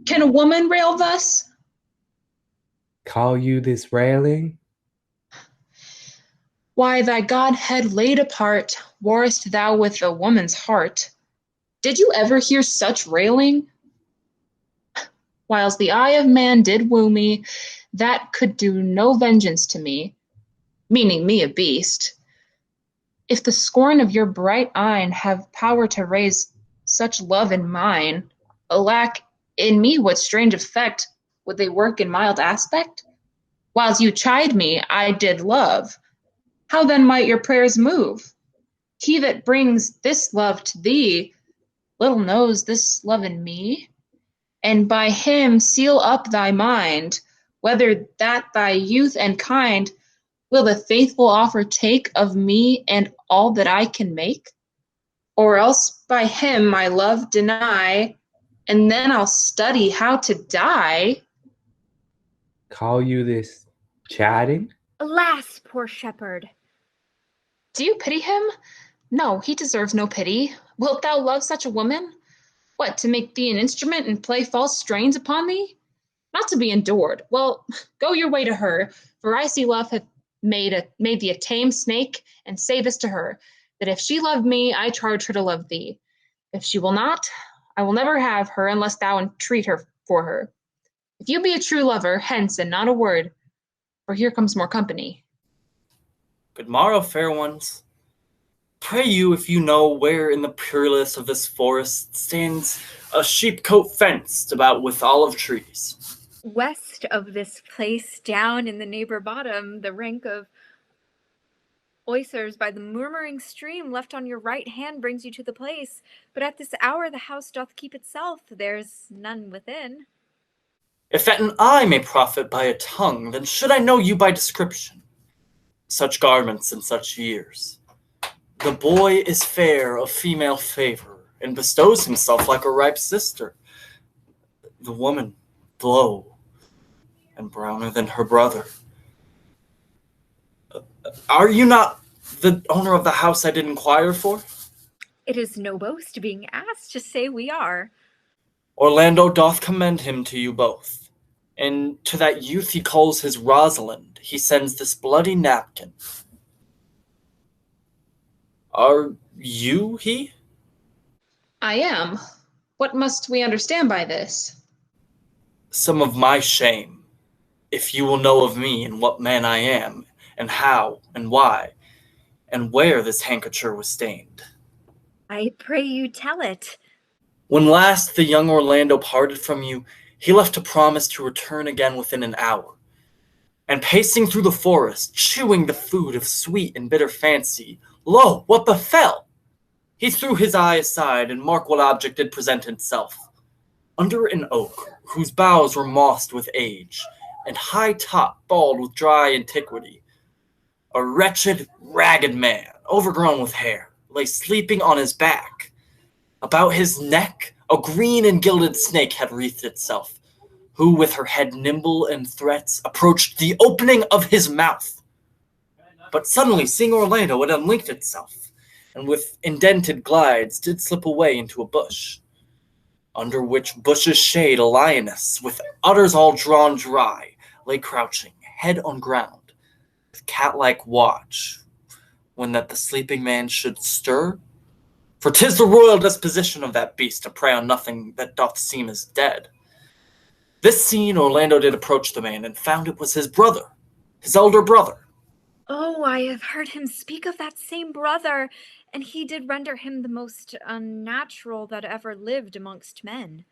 Can a woman rail thus? Call you this railing? Why, thy Godhead laid apart, warrest thou with a woman's heart. Did you ever hear such railing? Whiles the eye of man did woo me, that could do no vengeance to me, meaning me a beast. If the scorn of your bright eye have power to raise such love in mine, alack, in me what strange effect would they work in mild aspect? Whiles you chide me, I did love. How then might your prayers move? He that brings this love to thee, Little knows this love in me, and by him seal up thy mind, whether that thy youth and kind will the faithful offer take of me and all that I can make, or else by him my love deny, and then I'll study how to die. Call you this chatting? Alas, poor shepherd. Do you pity him? No, he deserves no pity. Wilt thou love such a woman? What, to make thee an instrument and play false strains upon thee? Not to be endured. Well, go your way to her, for I see love hath made thee a tame snake, and say this to her, that if she love me, I charge her to love thee. If she will not, I will never have her unless thou entreat her for her. If you be a true lover, hence and not a word, for here comes more company. Good morrow, fair ones. Pray you, if you know where in the purless of this forest stands a sheepcote fenced about with olive trees. West of this place, down in the neighbor bottom, the rank of oysters by the murmuring stream left on your right hand brings you to the place. But at this hour the house doth keep itself, there's none within. If that an eye may profit by a tongue, then should I know you by description. Such garments and such years. The boy is fair of female favor, and bestows himself like a ripe sister. The woman, low, and browner than her brother. Are you not the owner of the house I did inquire for? It is no boast being asked to say we are. Orlando doth commend him to you both, and to that youth he calls his Rosalind he sends this bloody napkin. Are you he? I am. What must we understand by this? Some of my shame, if you will know of me and what man I am, and how and why, and where this handkerchief was stained. I pray you tell it. When last the young Orlando parted from you, he left a promise to return again within an hour. And pacing through the forest, chewing the food of sweet and bitter fancy, lo, what befell? He threw his eye aside, and mark what object did present itself. Under an oak, whose boughs were mossed with age, and high top bald with dry antiquity, a wretched, ragged man, overgrown with hair, lay sleeping on his back. About his neck, a green and gilded snake had wreathed itself, who, with her head nimble in threats, approached the opening of his mouth. But suddenly, seeing Orlando, it unlinked itself, and with indented glides did slip away into a bush, under which bush's shade a lioness, with udders all drawn dry, lay crouching, head on ground, with cat-like watch, when that the sleeping man should stir. For 'tis the royal disposition of that beast to prey on nothing that doth seem as dead. This seen, Orlando did approach the man, and found it was his brother, his elder brother. Oh, I have heard him speak of that same brother, and he did render him the most unnatural that ever lived amongst men.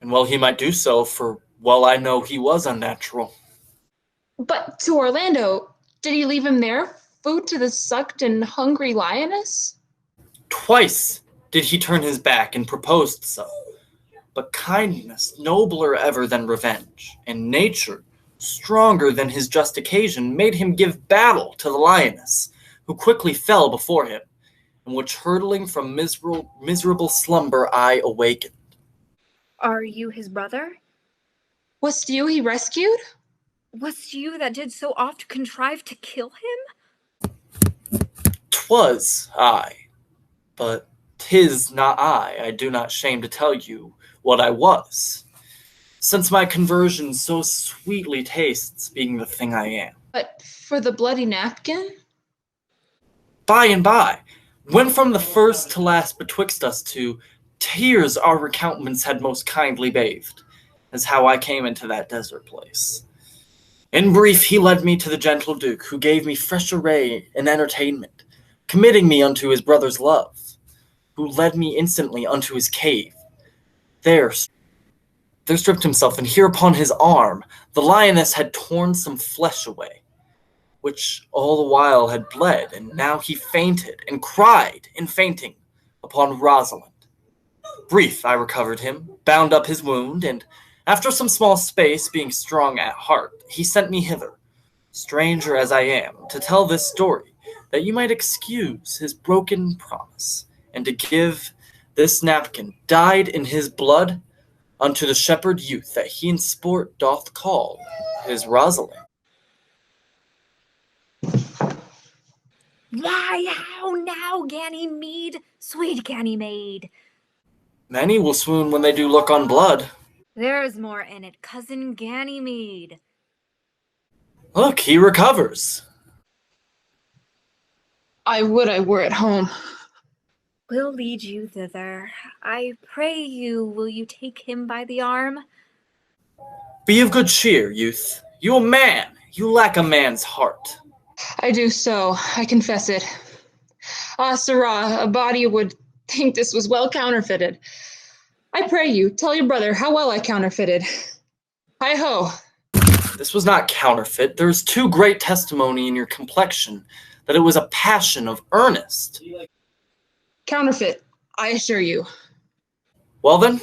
And well he might do so, for well I know he was unnatural. But to Orlando, did he leave him there, food to the sucked and hungry lioness? Twice did he turn his back and proposed so. But kindness, nobler ever than revenge, and nature, stronger than his just occasion, made him give battle to the lioness, who quickly fell before him, and which hurtling from miserable slumber I awakened. Are you his brother? Wast you he rescued? Wast you that did so oft contrive to kill him? 'Twas I, but 'tis not I do not shame to tell you what I was, since my conversion so sweetly tastes being the thing I am. But for the bloody napkin? By and by, when from the first to last betwixt us two, tears our recountenance had most kindly bathed, as how I came into that desert place. In brief, he led me to the gentle Duke, who gave me fresh array and entertainment, committing me unto his brother's love, who led me instantly unto his cave. There stripped himself, and here upon his arm the lioness had torn some flesh away, which all the while had bled, and now he fainted, and cried in fainting upon Rosalind. brief I recovered him, bound up his wound, and after some small space, being strong at heart, he sent me hither, stranger as I am, to tell this story, that you might excuse his broken promise, and to give this napkin dyed in his blood unto the shepherd youth that he in sport doth call his Rosalind. Why, how now, Ganymede, sweet Ganymede? Many will swoon when they do look on blood. There's more in it, cousin Ganymede. Look, he recovers. I would I were at home. We'll lead you thither. I pray you, will you take him by the arm? Be of good cheer, youth. You a man. You lack a man's heart. I do so, I confess it. Ah, sirrah, a body would think this was well counterfeited. I pray you, tell your brother how well I counterfeited. Hi-ho. This was not counterfeit. There is too great testimony in your complexion that it was a passion of earnest. Counterfeit, I assure you. Well then,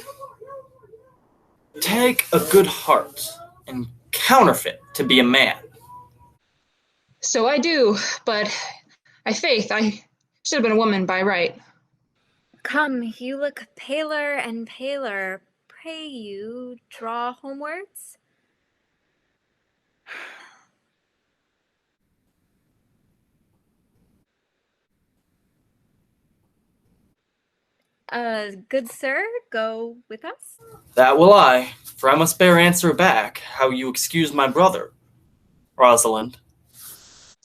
take a good heart and counterfeit to be a man. So I do, but I faith I should have been a woman by right. Come, you look paler and paler. Pray you, draw homewards. Good sir, go with us. That will I, for I must bear answer back how you excuse my brother, Rosalind.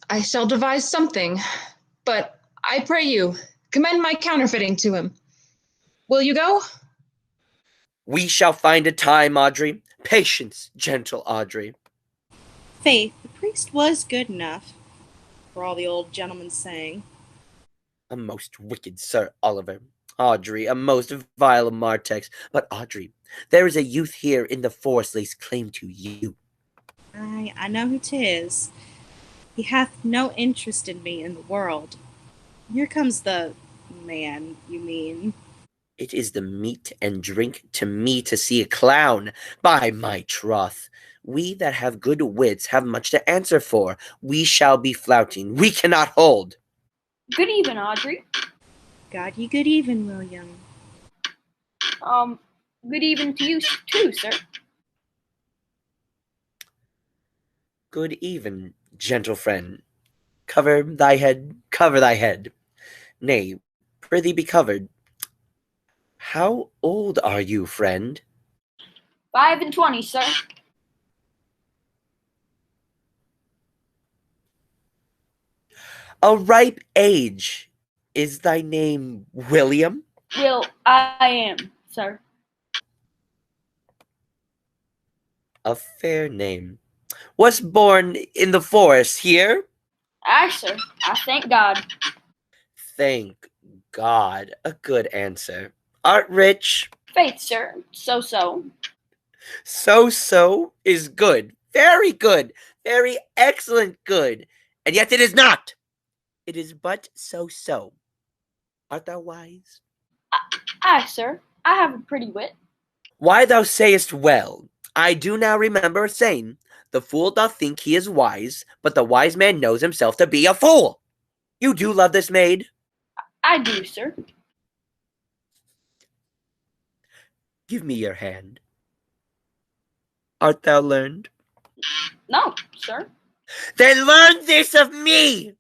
I shall devise something, but I pray you, commend my counterfeiting to him. Will you go? We shall find a time, Audrey. Patience, gentle Audrey. Faith, the priest was good enough, for all the old gentleman's saying. A most wicked Sir Oliver. Audrey, a most vile Martext. But Audrey, there is a youth here in the forest lays claim to you. I know who 'tis. He hath no interest in me in the world. Here comes the man, you mean. It is the meat and drink to me to see a clown. By my troth, we that have good wits have much to answer for. We shall be flouting. We cannot hold. Good even, Audrey. God ye good even, William. Good even to you too, sir. Good even, gentle friend. Cover thy head, cover thy head. Nay, prithee be covered. How old are you, friend? 25, sir. A ripe age. Is thy name William? Will, I am, sir. A fair name. Was born in the forest here? Aye, sir. I thank God. Thank God. A good answer. Art rich? Faith, sir. So. So is good. Very good. Very excellent good. And yet it is not. It is but so. Art thou wise? Aye, sir. I have a pretty wit. Why thou sayest well. I do now remember a saying, the fool doth think he is wise, but the wise man knows himself to be a fool. You do love this maid? I do, sir. Give me your hand. Art thou learned? No, sir. Then learn this of me.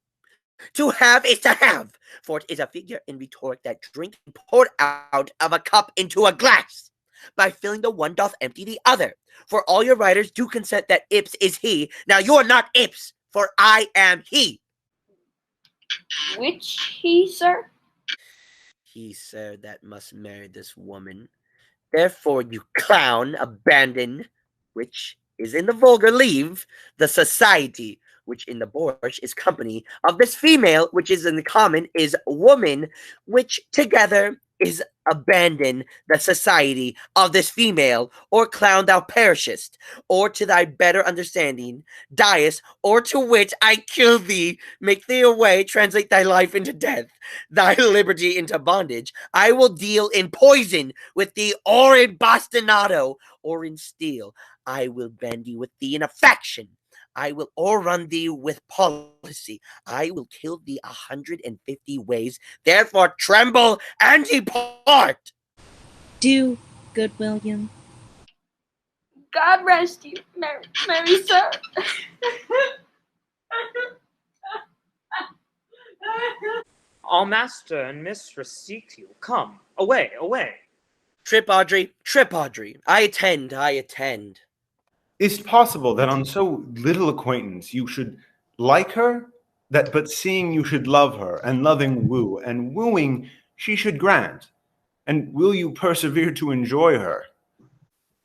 To have is to have, for it is a figure in rhetoric that drink and poured out of a cup into a glass. By filling the one doth empty the other. For all your writers do consent that Ips is he. Now you are not Ips, for I am he. Which he, sir? He, sir, that must marry this woman. Therefore, you clown, abandon, which is in the vulgar leave, the society, which in the bourge is company, of this female, which is in the common is woman, which together is abandon the society of this female, or clown thou perishest, or to thy better understanding diest, or to which I kill thee, make thee away, translate thy life into death, thy liberty into bondage, I will deal in poison with thee, or in bastinado, or in steel. I will bend thee with thee in affection. I will o'errun thee with policy. I will kill thee 150 ways. Therefore tremble and depart. Do, good William. God rest you, merry sir. All master and mistress seek you. Come, away, away. Trip, Audrey, trip, Audrey. I attend, I attend. Is it possible that on so little acquaintance you should like her, that but seeing you should love her, and loving woo, and wooing she should grant? And will you persevere to enjoy her?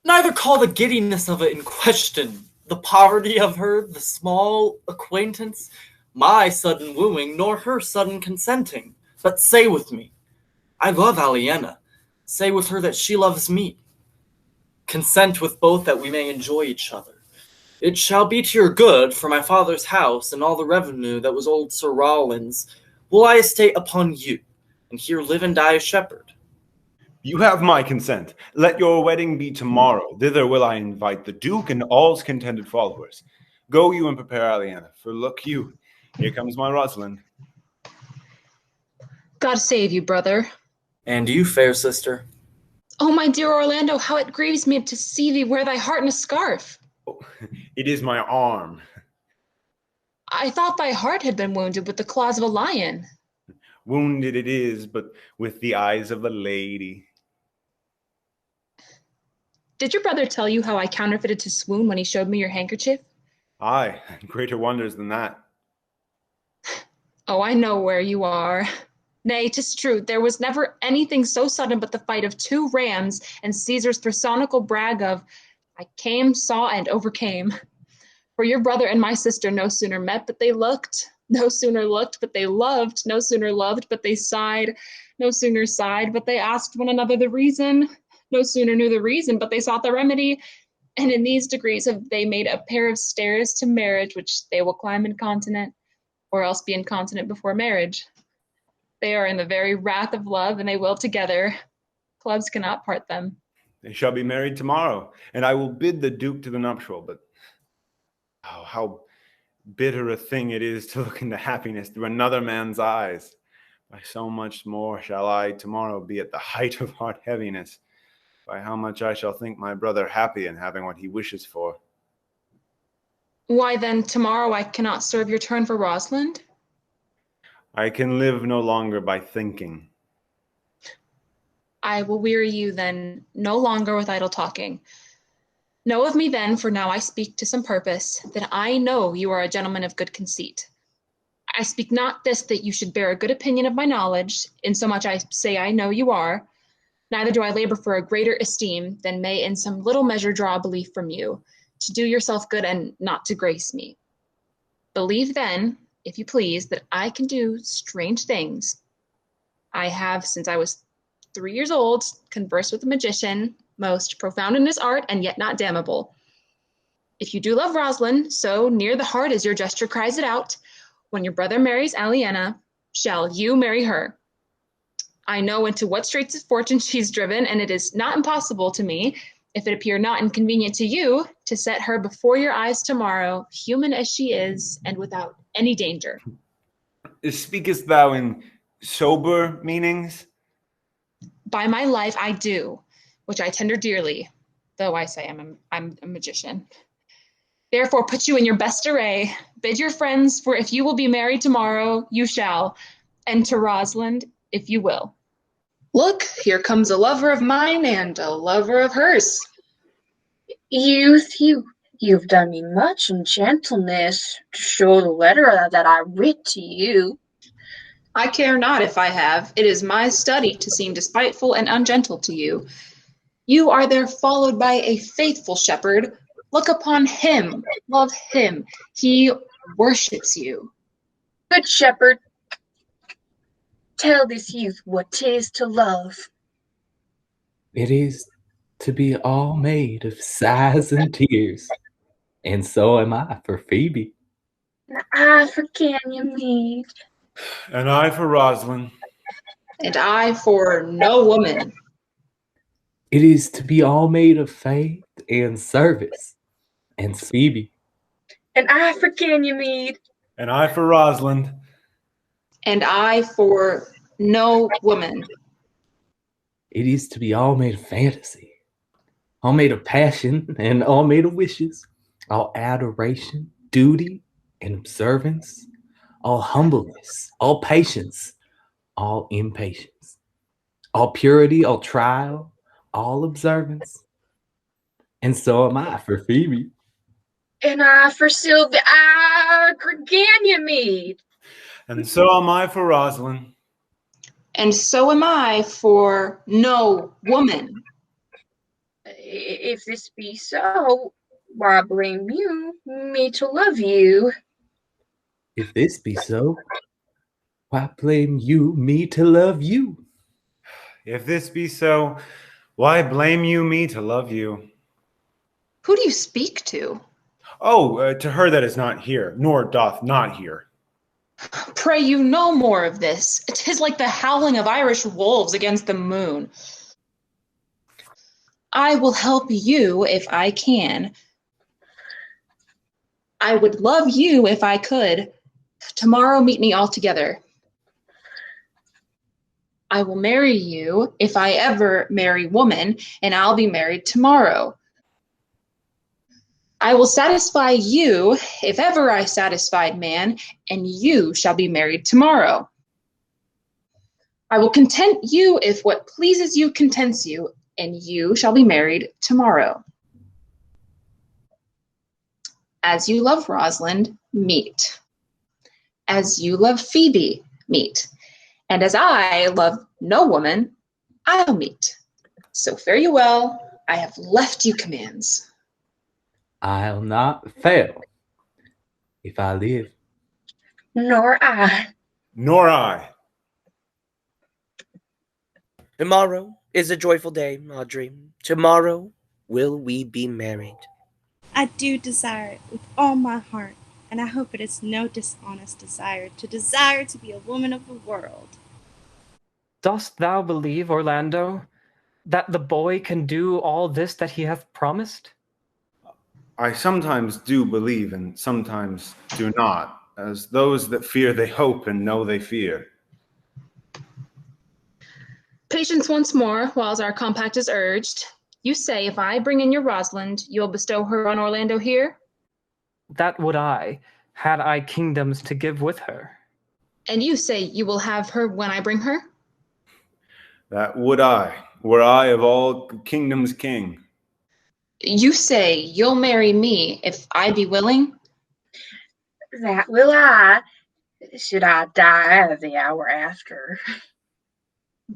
Neither call the giddiness of it in question, the poverty of her, the small acquaintance, my sudden wooing, nor her sudden consenting. But say with me, I love Aliena. Say with her that she loves me. Consent with both that we may enjoy each other. It shall be to your good, for my father's house and all the revenue that was old Sir Roland's will I estate upon you, and here live and die a shepherd. You have my consent. Let your wedding be tomorrow. Thither will I invite the Duke and all's contented followers. Go you and prepare Aliena, for look you, here comes my Rosalind. God save you, brother. And you, fair sister. Oh, my dear Orlando, how it grieves me to see thee wear thy heart in a scarf. Oh, it is my arm. I thought thy heart had been wounded with the claws of a lion. Wounded it is, but with the eyes of a lady. Did your brother tell you how I counterfeited to swoon when he showed me your handkerchief? Aye, greater wonders than that. Oh, I know where you are. Nay, 'tis true, there was never anything so sudden but the fight of 2 rams and Caesar's thrasonical brag of, I came, saw, and overcame. For your brother and my sister no sooner met but they looked, no sooner looked but they loved, no sooner loved but they sighed, no sooner sighed but they asked one another the reason, no sooner knew the reason but they sought the remedy, and in these degrees have they made a pair of stairs to marriage which they will climb incontinent, or else be incontinent before marriage. They are in the very wrath of love, and they will together. Clubs cannot part them. They shall be married tomorrow, and I will bid the Duke to the nuptial, but oh, how bitter a thing it is to look into happiness through another man's eyes. By so much more shall I tomorrow be at the height of heart heaviness, by how much I shall think my brother happy in having what he wishes for. Why then, tomorrow I cannot serve your turn for Rosalind? I can live no longer by thinking. I will weary you then no longer with idle talking. Know of me then, for now I speak to some purpose, that I know you are a gentleman of good conceit. I speak not this that you should bear a good opinion of my knowledge, insomuch I say I know you are, neither do I labor for a greater esteem than may in some little measure draw a belief from you, to do yourself good and not to grace me. Believe then, if you please, that I can do strange things. I have, since I was 3 years old, conversed with a magician, most profound in his art, and yet not damnable. If you do love Rosalind, so near the heart as your gesture cries it out, when your brother marries Aliena, shall you marry her. I know into what straits of fortune she's driven, and it is not impossible to me, if it appear not inconvenient to you, to set her before your eyes tomorrow, human as she is, and without any danger. Speakest thou in sober meanings? By my life I do, which I tender dearly, though I say I'm a magician. Therefore put you in your best array, bid your friends, for if you will be married tomorrow, you shall, and to Rosalind, if you will. Look, here comes a lover of mine and a lover of hers. Youth, you've done me much in gentleness to show the letter that I writ to you. I care not if I have. It is my study to seem despiteful and ungentle to you. You are there followed by a faithful shepherd. Look upon him, love him. He worships you. Good shepherd, Tell this youth what 'tis to love. It is to be all made of sighs and tears, and so am I for Phebe. And I for Ganymede. And I for Rosalind. And I for no woman. It is to be all made of faith and service, and Phebe. And I for Ganymede. And I for Rosalind. And I for no woman. It is to be all made of fantasy, all made of passion, and all made of wishes, all adoration, duty, and observance, all humbleness, all patience, all impatience, all purity, all trial, all observance. And so am I for Phebe. And I for Sylvia. I for Ganymede. And so am I for Rosalind. And so am I for no woman. If this be so, why blame you me to love you? If this be so, why blame you me to love you? If this be so, why blame you me to love you? Who do you speak to? Oh, to her that is not here, nor doth not hear. Pray you no more of this. 'Tis like the howling of Irish wolves against the moon. I will help you if I can. I would love you if I could. Tomorrow meet me all together. I will marry you if I ever marry woman, and I'll be married tomorrow. I will satisfy you if ever I satisfied man, and you shall be married tomorrow. I will content you if what pleases you contents you, and you shall be married tomorrow. As you love Rosalind, meet. As you love Phebe, meet. And as I love no woman, I'll meet. So fare you well, I have left you commands. I'll not fail if I live. Nor I. Nor I. Tomorrow is a joyful day, Audrey. Tomorrow will we be married. I do desire it with all my heart, and I hope it is no dishonest desire to be a woman of the world. Dost thou believe, Orlando, that the boy can do all this that he hath promised? I sometimes do believe and sometimes do not, as those that fear they hope and know they fear. Patience once more, whiles our compact is urged. You say if I bring in your Rosalind, you'll bestow her on Orlando here? That would I, had I kingdoms to give with her. And you say you will have her when I bring her? That would I, were I of all kingdoms king. You say you'll marry me if I be willing? That will I, should I die the hour after.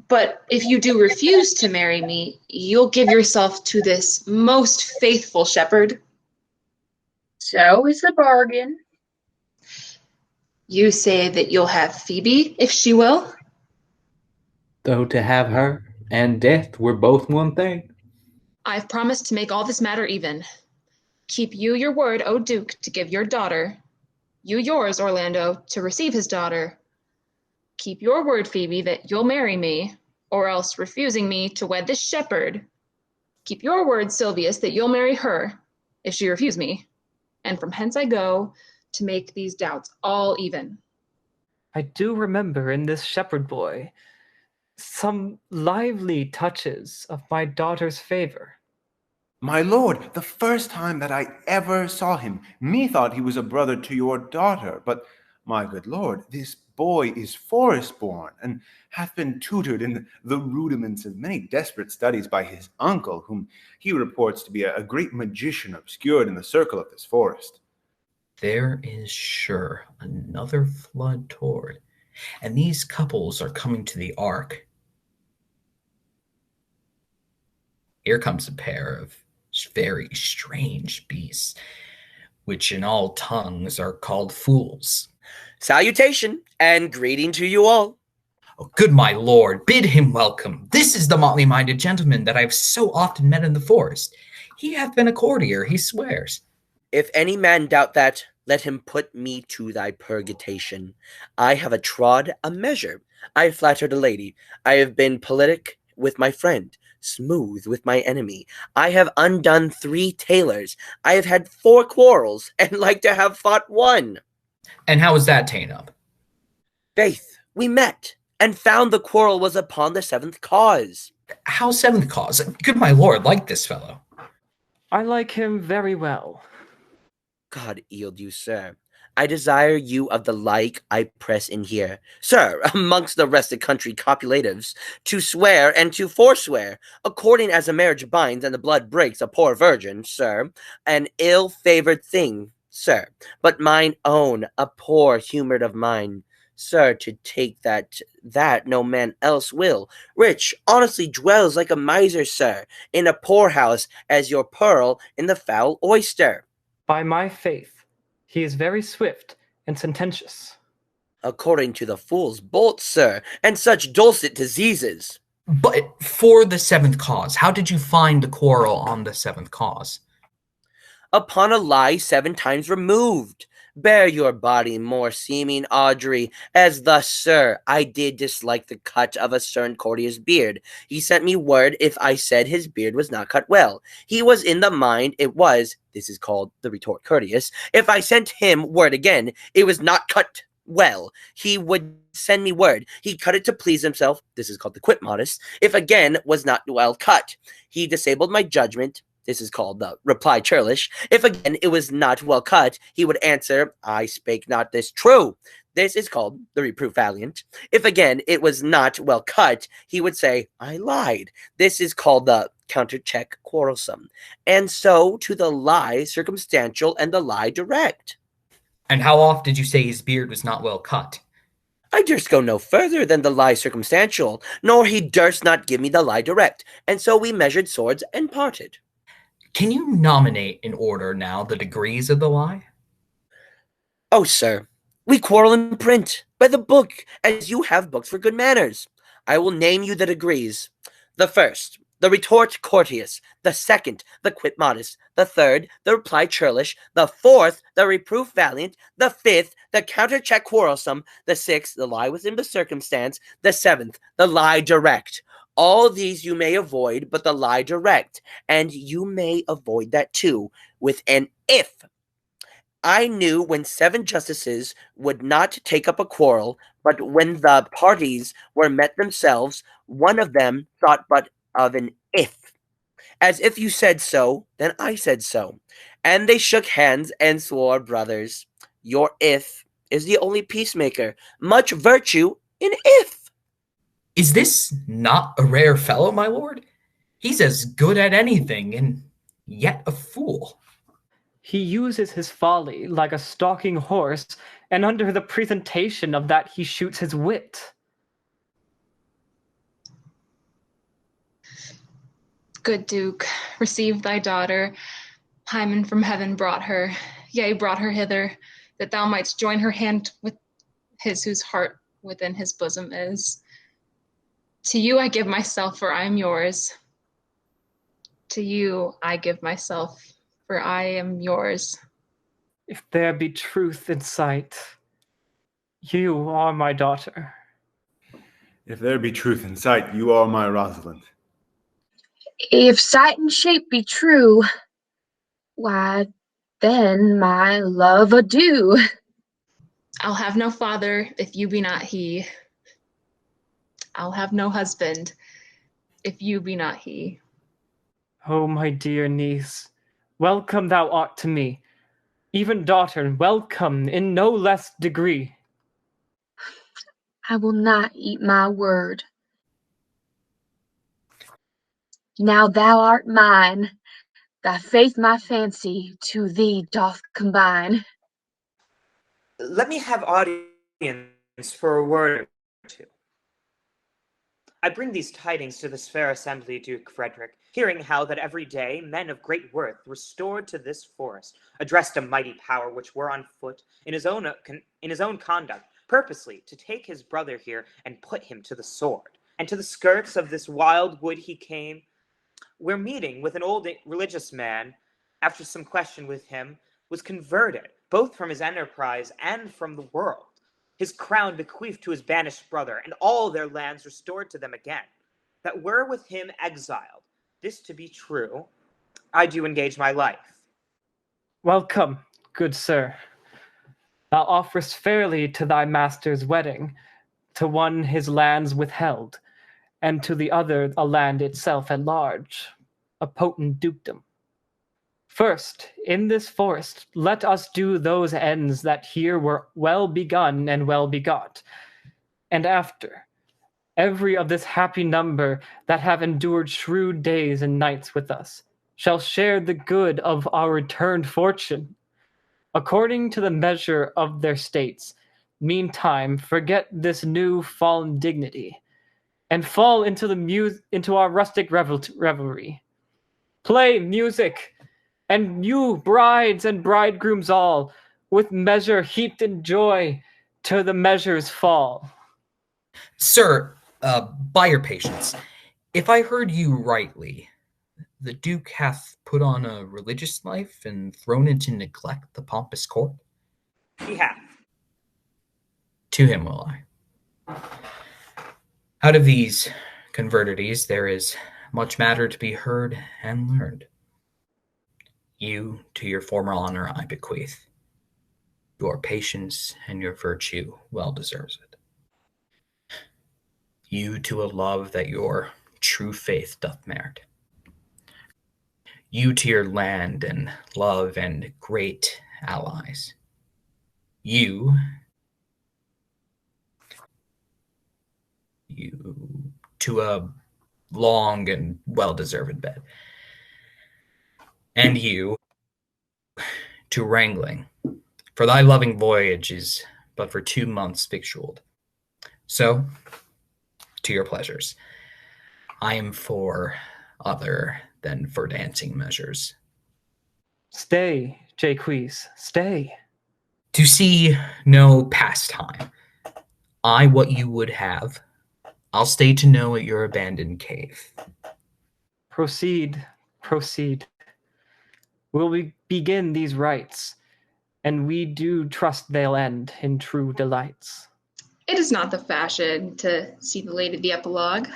But if you do refuse to marry me, you'll give yourself to this most faithful shepherd. So is the bargain. You say that you'll have Phebe if she will? Though to have her and death were both one thing. I've promised to make all this matter even. Keep you your word, O Duke, to give your daughter. You yours, Orlando, to receive his daughter. Keep your word, Phebe, that you'll marry me, or else refusing me to wed this shepherd. Keep your word, Silvius, that you'll marry her, if she refuse me. And from hence I go, to make these doubts all even. I do remember in this shepherd boy some lively touches of my daughter's favor. My lord, the first time that I ever saw him, methought he was a brother to your daughter. But, my good lord, this boy is forest-born, and hath been tutored in the rudiments of many desperate studies by his uncle, whom he reports to be a great magician obscured in the circle of this forest. There is sure another flood toward, and these couples are coming to the ark. Here comes a pair of very strange beasts, which in all tongues are called fools. Salutation and greeting to you all. Oh, good my lord, bid him welcome. This is the motley-minded gentleman that I have so often met in the forest. He hath been a courtier, he swears. If any man doubt that, let him put me to thy purgation. I have trod a measure. I have flattered a lady. I have been politic with my friend, smooth with my enemy. I have undone 3 tailors. I have had 4 quarrels, and like to have fought 1. And how was that ta'en up? Faith, we met, and found the quarrel was upon the 7th cause. How 7th cause? Good my lord, like this fellow. I like him very well. God yield you, sir. I desire you of the like I press in here, sir, amongst the rest of country copulatives, to swear and to forswear, according as a marriage binds and the blood breaks a poor virgin, sir, an ill-favored thing, sir, but mine own, a poor humoured of mine, sir, to take that no man else will. Rich honestly dwells like a miser, sir, in a poorhouse, as your pearl in the foul oyster. By my faith, he is very swift and sententious. According to the fool's bolt, sir, and such dulcet diseases. But for the 7th cause, how did you find the quarrel on the 7th cause? Upon a lie 7 times removed. Bear your body more seeming, Audrey, as thus, sir, I did dislike the cut of a certain courtier's beard. He sent me word if I said his beard was not cut well. He was in the mind it was, this is called the retort courteous, if I sent him word again, it was not cut well. He would send me word. He cut it to please himself, this is called the quit modest, if again was not well cut. He disabled my judgment, this is called the reply churlish. If again it was not well cut, he would answer, I spake not this true. This is called the reproof valiant. If again it was not well cut, he would say, I lied. This is called the counter-check quarrelsome. And so to the lie circumstantial and the lie direct. And how oft did you say his beard was not well cut? I durst go no further than the lie circumstantial, nor he durst not give me the lie direct. And so we measured swords and parted. Can you nominate in order now the degrees of the lie? Oh, sir, we quarrel in print, by the book, as you have books for good manners. I will name you the degrees. The first, the retort courteous. The second, the quit modest. The third, the reply churlish. The fourth, the reproof valiant. The fifth, the counter-check quarrelsome. The sixth, the lie within the circumstance. The seventh, the lie direct. All these you may avoid, but the lie direct, and you may avoid that too, with an if. I knew when 7 justices would not take up a quarrel, but when the parties were met themselves, one of them thought but of an if. As if you said so, then I said so. And they shook hands and swore, brothers, your if is the only peacemaker. Much virtue in if. Is this not a rare fellow, my lord? He's as good at anything, and yet a fool. He uses his folly like a stalking horse, and under the presentation of that he shoots his wit. Good Duke, receive thy daughter. Hymen from heaven brought her, yea, brought her hither, that thou mightst join her hand with his whose heart within his bosom is. To you I give myself, for I am yours. To you I give myself, for I am yours. If there be truth in sight, you are my daughter. If there be truth in sight, you are my Rosalind. If sight and shape be true, why, then my love adieu. I'll have no father if you be not he. I'll have no husband if you be not he. Oh, my dear niece, welcome thou art to me. Even daughter, welcome in no less degree. I will not eat my word. Now thou art mine, thy faith my fancy to thee doth combine. Let me have audience for a word or two. I bring these tidings to this fair assembly, Duke Frederick, hearing how that every day men of great worth restored to this forest addressed a mighty power which were on foot in his own conduct, purposely to take his brother here and put him to the sword. And to the skirts of this wild wood he came, where meeting with an old religious man, after some question with him, was converted, both from his enterprise and from the world. His crown bequeathed to his banished brother, and all their lands restored to them again, that were with him exiled. This to be true, I do engage my life. Welcome, good sir. Thou offerest fairly to thy master's wedding, to one his lands withheld, and to the other a land itself at large, a potent dukedom. First, in this forest, let us do those ends that here were well begun and well begot, and after, every of this happy number that have endured shrewd days and nights with us, shall share the good of our returned fortune, according to the measure of their states. Meantime, forget this new fallen dignity, and fall into into our rustic revelry. Play music, and you brides and bridegrooms all, with measure heaped in joy, till the measures fall. Sir, by your patience, if I heard you rightly, the Duke hath put on a religious life and thrown into neglect the pompous court? He hath. To him will I. Out of these convertities there is much matter to be heard and learned. You to your former honor I bequeath. Your patience and your virtue well deserves it. You to a love that your true faith doth merit. You to your land and love and great allies. You to a long and well-deserved bed. And you to wrangling, for thy loving voyage is but for 2 months victualled. So, to your pleasures. I am for other than for dancing measures. Stay, Jaques, stay. To see no pastime. I what you would have. I'll stay to know at your abandoned cave. Proceed, proceed. Will we begin these rites, and we do trust they'll end in true delights. It is not the fashion to see the lady the epilogue,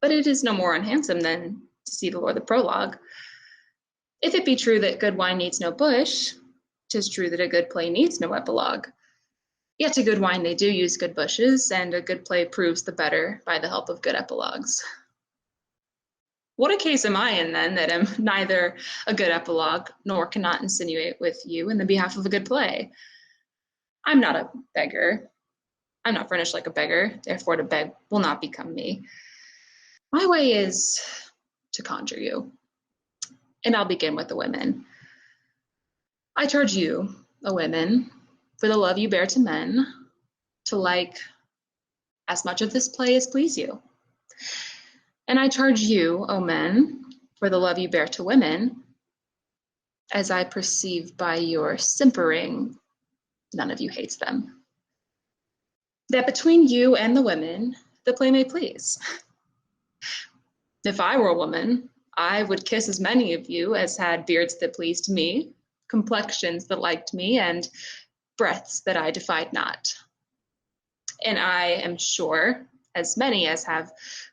but it is no more unhandsome than to see the lord the prologue. If it be true that good wine needs no bush, 'tis true that a good play needs no epilogue. Yet to good wine they do use good bushes, and a good play proves the better by the help of good epilogues. What a case am I in, then, that am neither a good epilogue, nor cannot insinuate with you in the behalf of a good play? I'm not a beggar. I'm not furnished like a beggar, therefore to beg will not become me. My way is to conjure you, and I'll begin with the women. I charge you, O women, for the love you bear to men, to like as much of this play as please you. And I charge you, O men, for the love you bear to women, as I perceive by your simpering, none of you hates them. That between you and the women, the play may please. If I were a woman, I would kiss as many of you as had beards that pleased me, complexions that liked me, and breaths that I defied not. And I am sure as many as have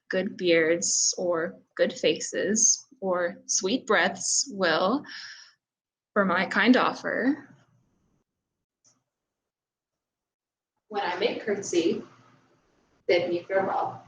good beards or good faces or sweet breaths will, for my kind offer, when I make curtsy, bid me farewell.